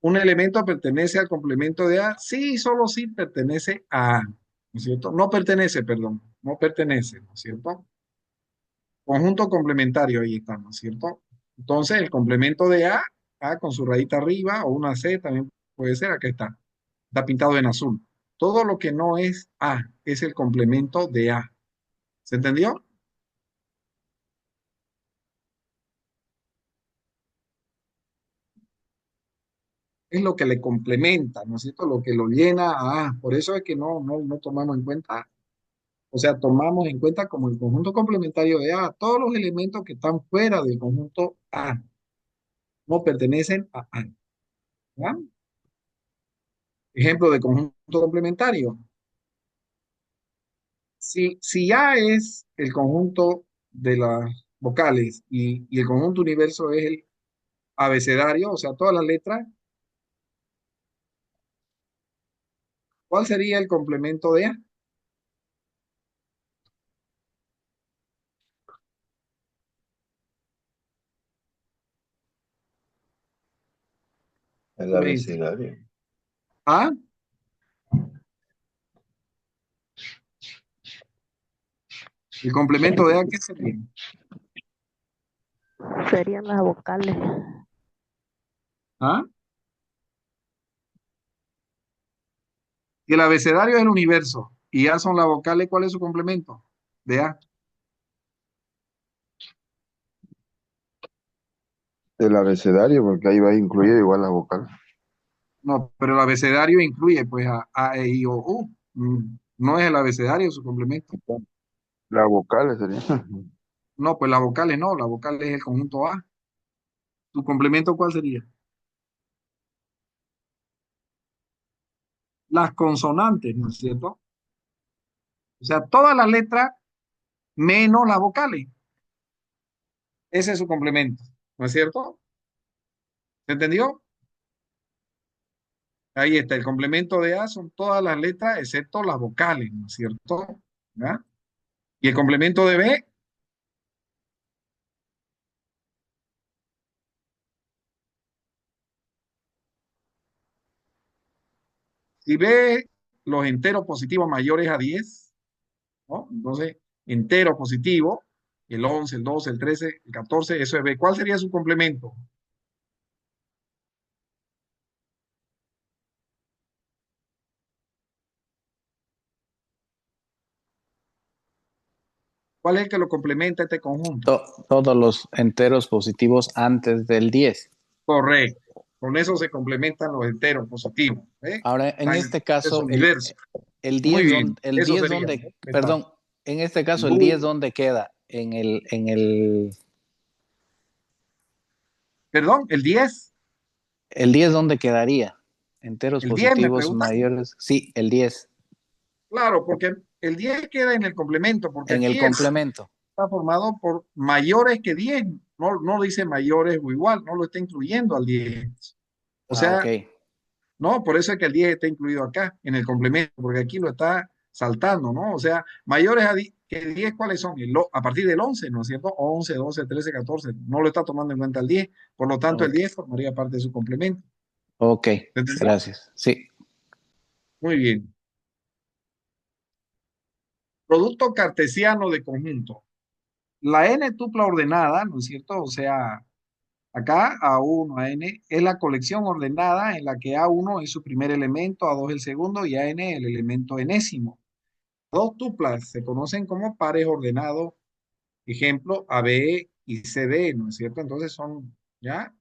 Un elemento pertenece al complemento de A, sí, solo sí pertenece a A, ¿no es cierto? No pertenece, perdón, no pertenece, ¿no es cierto? Conjunto complementario, ahí está, ¿no es cierto? Entonces, el complemento de A con su rayita arriba, o una C también puede ser, acá está pintado en azul. Todo lo que no es A es el complemento de A. ¿Se entendió? Es lo que le complementa, ¿no es cierto? Lo que lo llena a A. Por eso es que no tomamos en cuenta, o sea, tomamos en cuenta como el conjunto complementario de A, todos los elementos que están fuera del conjunto A, no pertenecen a A. ¿Ya? Ejemplo de conjunto complementario. Si A es el conjunto de las vocales y el conjunto universo es el abecedario, o sea, todas las letras, ¿cuál sería el complemento de A? El ¿Qué me dice? abecedario. ¿A? ¿El complemento de A qué sería? Serían las vocales. ¿Ah? Si el abecedario es el universo y A son las vocales, ¿cuál es su complemento de A? El abecedario, porque ahí va incluido igual la vocal. No, pero el abecedario incluye pues a E, I, O, U. No es el abecedario su complemento. Las vocales sería. No, pues las vocales no, las vocales es el conjunto A. ¿Tu complemento cuál sería? Las consonantes, ¿no es cierto? O sea, todas las letras menos las vocales. Ese es su complemento, ¿no es cierto? ¿Se entendió? Ahí está, el complemento de A son todas las letras excepto las vocales, ¿no es cierto? ¿Ya? Y el complemento de B, si B los enteros positivos mayores a 10, ¿no? Entonces, entero positivo, el 11, el 12, el 13, el 14, eso es B. ¿Cuál sería su complemento? ¿Cuál es el que lo complementa este conjunto? Todos los enteros positivos antes del 10. Correcto. Con eso se complementan los enteros positivos. ¿Eh? Ahora, en Está en este el caso, universo. el Muy 10 bien. el Eso 10 sería. donde, Está. perdón, en este caso, el 10 ¿dónde queda? Perdón, El 10 ¿dónde quedaría? Enteros el 10 me positivos preguntaste. mayores. Sí, el 10 Claro, porque el 10 queda en el complemento, porque en el aquí complemento. está formado por mayores que 10. No dice mayores o igual, no lo está incluyendo al 10. O Ah, ok. sea, no, por eso es que el 10 está incluido acá, en el complemento, porque aquí lo está saltando, ¿no? O sea, mayores que 10, ¿cuáles son? A partir del 11, ¿no es cierto? 11, 12, 13, 14. No lo está tomando en cuenta el 10. Por lo tanto, el Ok, 10 formaría parte de su complemento. ok, ¿Se entendió? gracias. Sí, Muy bien. Producto cartesiano de conjunto. La n tupla ordenada, ¿no es cierto? O sea, acá A1, AN es la colección ordenada en la que A1 es su primer elemento, A2 el segundo y AN el elemento enésimo. Dos tuplas se conocen como pares ordenados, ejemplo, AB y CD, ¿no es cierto? Entonces son, ¿ya?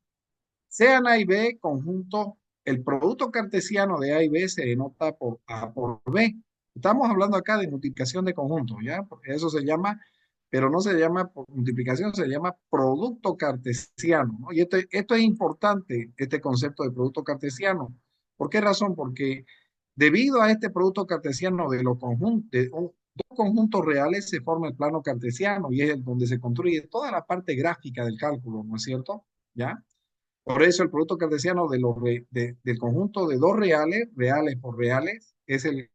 Sean A y B conjuntos, el producto cartesiano de A y B se denota por A por B. Estamos hablando acá de multiplicación de conjuntos, ¿ya? Eso se llama, pero no se llama por multiplicación, se llama producto cartesiano, ¿no? Y esto es importante, este concepto de producto cartesiano. ¿Por qué razón? Porque debido a este producto cartesiano de los conjuntos, dos conjuntos reales se forma el plano cartesiano y es donde se construye toda la parte gráfica del cálculo, ¿no es cierto? ¿Ya? Por eso el producto cartesiano del conjunto de dos reales, reales por reales, es el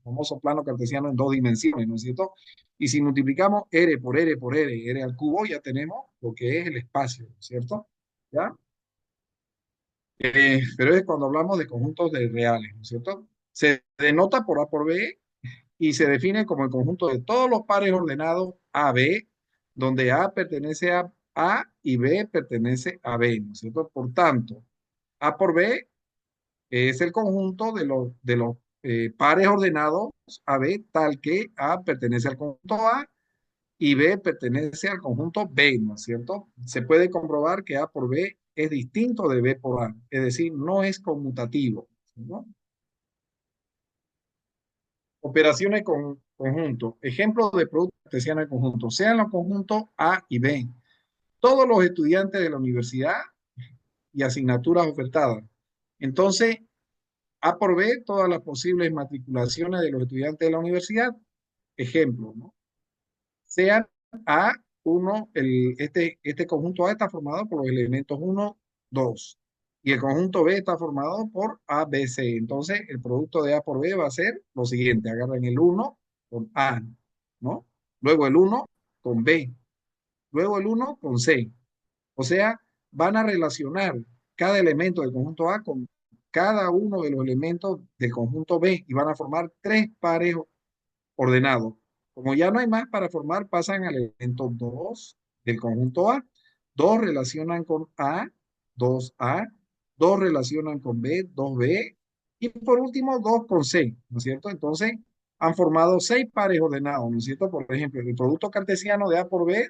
famoso plano cartesiano en dos dimensiones, ¿no es cierto? Y si multiplicamos R por R por R, R al cubo, ya tenemos lo que es el espacio, ¿no es cierto? ¿Ya? Pero es cuando hablamos de conjuntos de reales, ¿no es cierto? Se denota por A por B y se define como el conjunto de todos los pares ordenados AB, donde A pertenece a A y B pertenece a B, ¿no es cierto? Por tanto, A por B es el conjunto de los pares ordenados AB, tal que A pertenece al conjunto A y B pertenece al conjunto B, ¿no es cierto? Se puede comprobar que A por B es distinto de B por A, es decir, no es conmutativo, ¿no? Operaciones con conjunto. Ejemplos de producto cartesiano de conjunto. Sean los conjuntos A y B. Todos los estudiantes de la universidad y asignaturas ofertadas. Entonces, A por B, todas las posibles matriculaciones de los estudiantes de la universidad. Ejemplo, ¿no? Sean A1, este conjunto A está formado por los elementos 1, 2. Y el conjunto B está formado por A, B, C. Entonces, el producto de A por B va a ser lo siguiente. Agarran el 1 con A, ¿no? Luego el 1 con B. Luego el 1 con C. O sea, van a relacionar cada elemento del conjunto A con cada uno de los elementos del conjunto B y van a formar tres pares ordenados. Como ya no hay más para formar, pasan al elemento 2 del conjunto A. 2 relacionan con A, 2A, 2 relacionan con B, 2B, y por último 2 con C, ¿no es cierto? Entonces han formado 6 pares ordenados, ¿no es cierto? Por ejemplo, el producto cartesiano de A por B,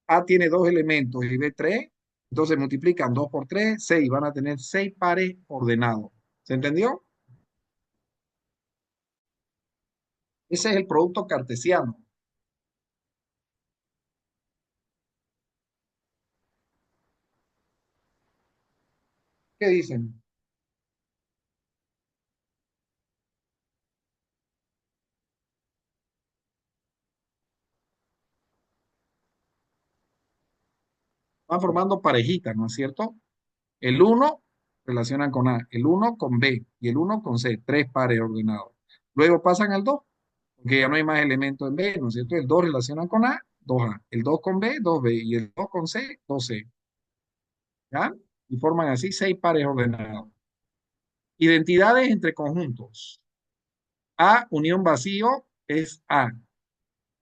A tiene 2 elementos y B 3, entonces multiplican 2 por 3, 6, van a tener 6 pares ordenados. ¿Se entendió? Ese es el producto cartesiano. ¿Qué dicen? Van formando parejitas, ¿no es cierto? El uno relacionan con A, el uno con B y el uno con C, tres pares ordenados. Luego pasan al 2, porque ya no hay más elementos en B, ¿no es cierto? El 2 relacionan con A, 2A, el 2 con B, 2B y el 2 con C, 2C, ¿ya? Y forman así 6 pares ordenados. Identidades entre conjuntos. A unión vacío es A.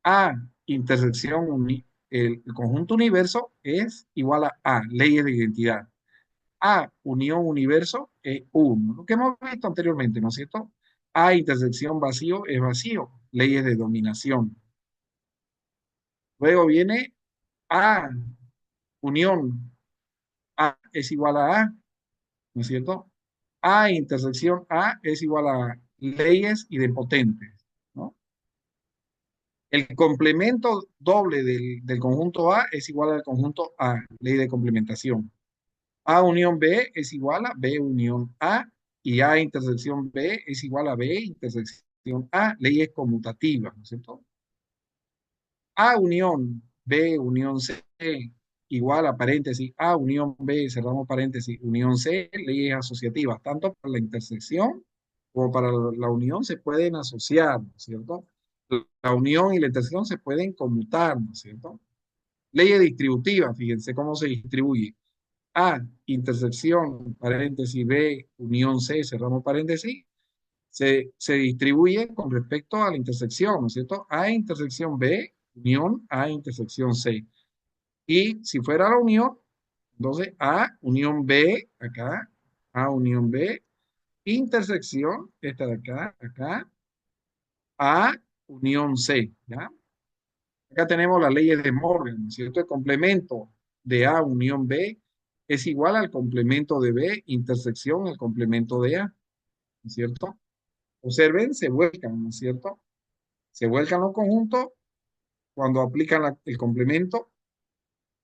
A intersección, el conjunto universo es igual a A, leyes de identidad. A unión universo es 1, lo que hemos visto anteriormente, ¿no es cierto? A intersección vacío es vacío, leyes de dominación. Luego viene A unión A es igual a A, ¿no es cierto? A intersección A es igual a leyes idempotentes, ¿no? El complemento doble del conjunto A es igual al conjunto A, ley de complementación. A unión B es igual a B unión A y A intersección B es igual a B intersección A, leyes conmutativas, ¿no es cierto? A unión B unión C igual a paréntesis A unión B, cerramos paréntesis, unión C, leyes asociativas, tanto para la intersección como para la unión se pueden asociar, ¿no es cierto? La unión y la intersección se pueden conmutar, ¿no es cierto? Leyes distributivas, fíjense cómo se distribuye. A, intersección, paréntesis, B, unión C, cerramos paréntesis, se distribuye con respecto a la intersección, ¿no es cierto? A intersección B, unión A intersección C. Y si fuera la unión, entonces A, unión B, acá, A, unión B, intersección, esta de acá, acá, A, unión C, ¿ya? Acá tenemos las leyes de Morgan, ¿no es cierto? El complemento de A, unión B, es igual al complemento de B, intersección, el complemento de A, ¿no es cierto? Observen, se vuelcan, ¿no es cierto? Se vuelcan los conjuntos cuando aplican el complemento,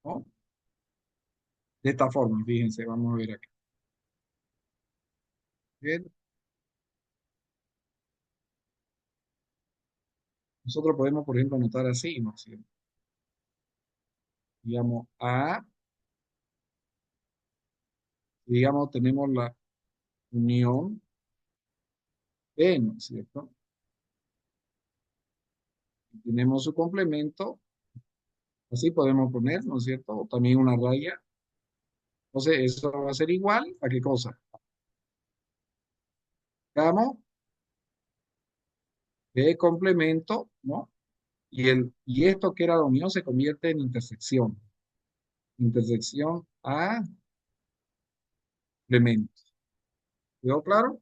¿no? De esta forma, fíjense, vamos a ver acá. Bien. Nosotros podemos, por ejemplo, anotar así, ¿no es cierto? Digamos A, digamos, tenemos la unión B, ¿no es cierto? Y tenemos su complemento, así podemos poner, ¿no es cierto? O también una raya. Entonces, eso va a ser igual a qué cosa. Digamos, B complemento, ¿no? Y esto que era la unión se convierte en intersección. Intersección A complemento. ¿Quedó claro?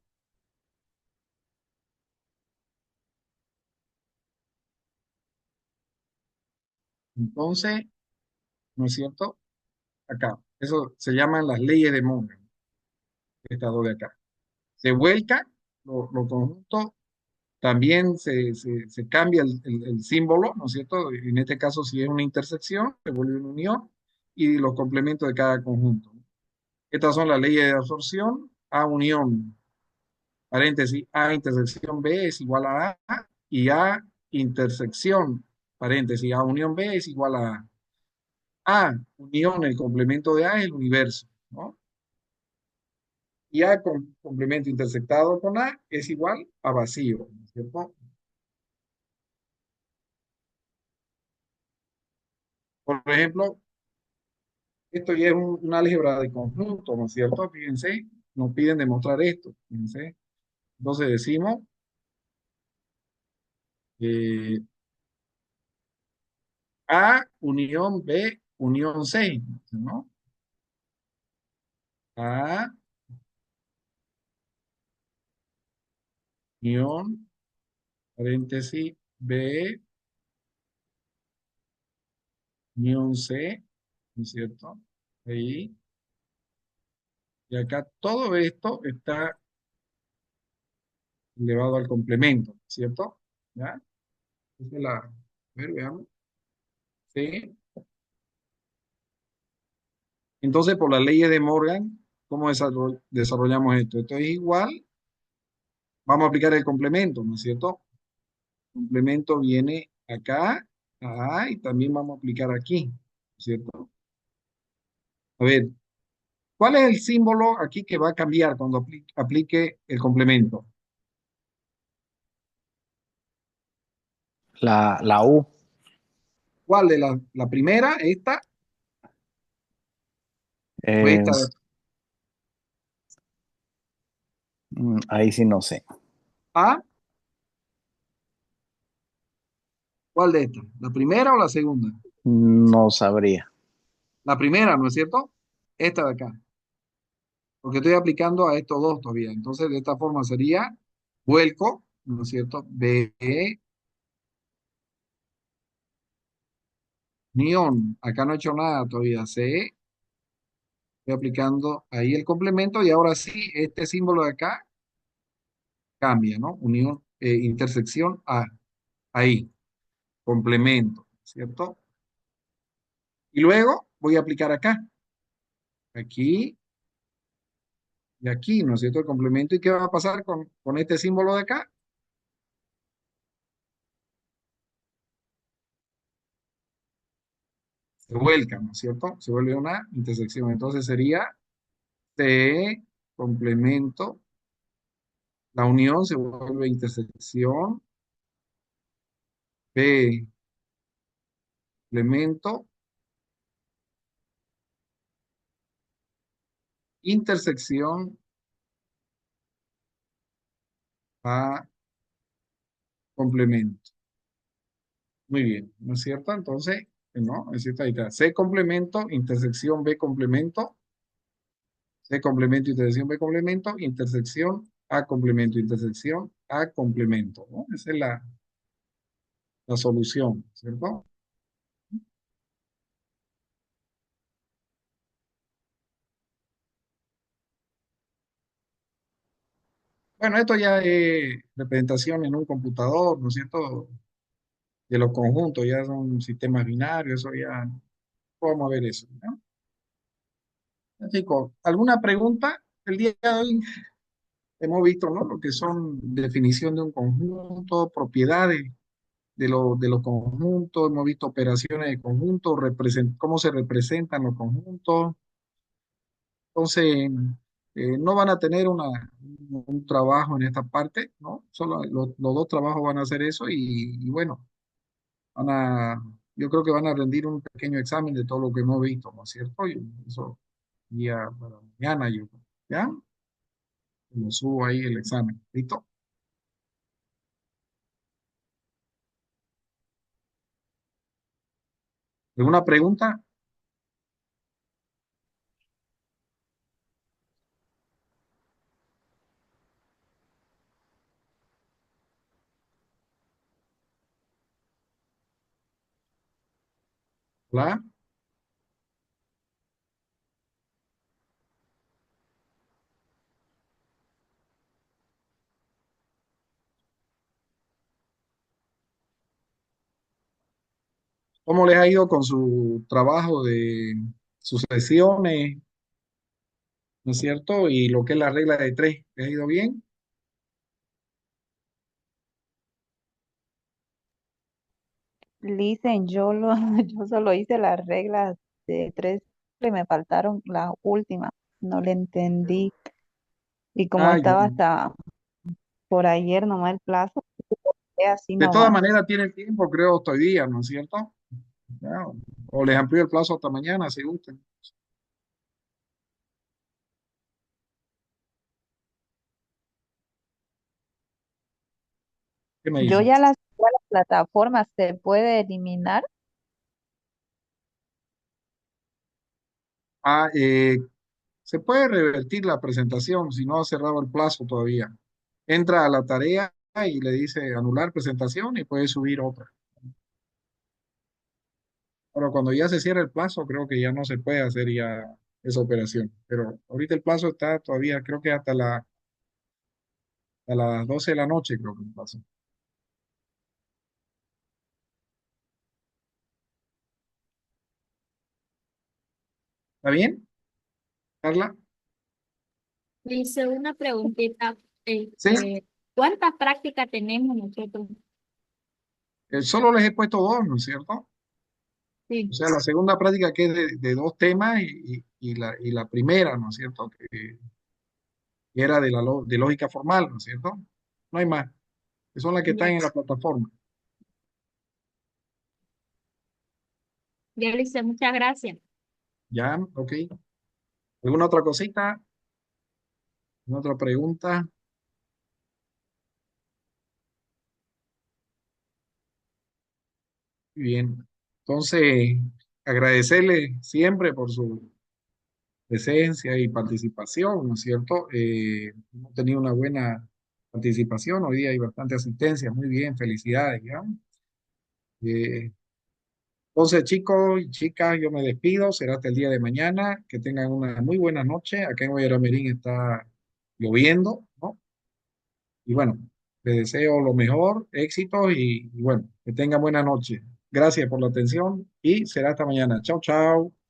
Entonces, ¿no es cierto? Acá. Eso se llaman las leyes de Monge, estas dos de acá. Se vuelca, los conjuntos, también se cambia el símbolo, ¿no es cierto? En este caso, si es una intersección, se vuelve una unión, y los complementos de cada conjunto. Estas son las leyes de absorción. A unión, paréntesis, A intersección B es igual a A, y A intersección, paréntesis, A unión B es igual a A. A, unión, el complemento de A es el universo, ¿no? Y A con complemento intersectado con A es igual a vacío, ¿no es cierto? Por ejemplo, esto ya es un álgebra de conjunto, ¿no es cierto? Fíjense, nos piden demostrar esto, fíjense. Entonces decimos eh, A unión B unión C, ¿no? A unión, paréntesis, B unión C, ¿no es cierto? Ahí. Y acá todo esto está elevado al complemento, ¿cierto? ¿Ya? Esa es a ver, veamos. Sí. Entonces, por las leyes de Morgan, ¿cómo desarrollamos esto? Esto es igual, vamos a aplicar el complemento, ¿no es cierto? El complemento viene acá, y también vamos a aplicar aquí, ¿no es cierto? A ver, ¿cuál es el símbolo aquí que va a cambiar cuando aplique el complemento? La U. ¿Cuál de la primera, esta o eh, esta? ahí sí no sé. A, ¿cuál de estas? ¿La primera o la segunda? No sabría. La primera, ¿no es cierto? Esta de acá. Porque estoy aplicando a estos dos todavía. Entonces, de esta forma sería vuelco, ¿no es cierto? B, nión. Acá no he hecho nada todavía. C, estoy aplicando ahí el complemento y ahora sí, este símbolo de acá cambia, ¿no? Unión, intersección A. Ahí, complemento, ¿cierto? Y luego voy a aplicar acá. Aquí y aquí, ¿no es cierto? El complemento. ¿Y qué va a pasar con este símbolo de acá? Se vuelca, ¿no es cierto? Se vuelve una intersección. Entonces sería C, complemento La unión se vuelve intersección. B, complemento. Intersección a complemento. Muy bien, ¿no es cierto? Entonces, no, es cierto, ahí está. C complemento, intersección B complemento, C complemento, intersección B complemento, intersección A complemento, intersección A complemento, ¿no? Esa es la solución, ¿cierto? Bueno, esto ya es representación en un computador, ¿no es cierto? De los conjuntos, ya son sistemas binarios, eso ya, vamos a ver eso, ¿no? Chicos, ¿alguna pregunta? El día de hoy hemos visto, ¿no? Lo que son definición de un conjunto, propiedades de los conjuntos, hemos visto operaciones de conjuntos, cómo se representan los conjuntos. Entonces, no van a tener un trabajo en esta parte, ¿no? Solo los dos trabajos van a hacer eso y bueno, van a, yo creo que van a rendir un pequeño examen de todo lo que hemos visto, ¿no es cierto? Y eso ya para mañana, yo, ¿ya? Lo subo ahí el examen, ¿listo? ¿Alguna pregunta? ¿Hola? ¿Cómo les ha ido con su trabajo de sucesiones, ¿no es cierto? Y lo que es la regla de tres, ¿les ha ido bien? Listen, yo solo hice las reglas de tres y me faltaron las últimas. No le entendí. Y como Ah, ya. estaba hasta por ayer nomás el plazo, así De todas nomás. maneras tienen tiempo, creo, hasta hoy día, ¿no es cierto? Ya, o les amplío el plazo hasta mañana, si gustan. ¿Qué me Yo dicen? ya las subí a la plataforma, se puede eliminar. Ah, se puede revertir la presentación si no ha cerrado el plazo todavía. Entra a la tarea y le dice anular presentación y puede subir otra. Pero cuando ya se cierra el plazo, creo que ya no se puede hacer ya esa operación. Pero ahorita el plazo está todavía, creo que hasta a las 12 de la noche, creo que el plazo. ¿Está bien, Carla? Le hice una preguntita. Sí, ¿Cuántas prácticas tenemos nosotros? solo les he puesto dos, ¿no es cierto? O Sí, sea, la segunda práctica que es de dos temas y la primera, ¿no es cierto? Que era de lógica formal, ¿no es cierto? No hay más, que son las que están ya, en la plataforma. ya le hice, muchas gracias. ¿Ya? Ok. ¿Alguna otra cosita? ¿Alguna otra pregunta? Muy bien. Entonces, agradecerle siempre por su presencia y participación, ¿no es cierto? Hemos tenido una buena participación, hoy día hay bastante asistencia, muy bien, felicidades, ¿ya? Eh, entonces, chicos y chicas, yo me despido, será hasta el día de mañana, que tengan una muy buena noche, acá en Guayaramerín está lloviendo, ¿no? Y bueno, les deseo lo mejor, éxitos y bueno, que tengan buena noche. Gracias por la atención y será hasta mañana. Chao, chao.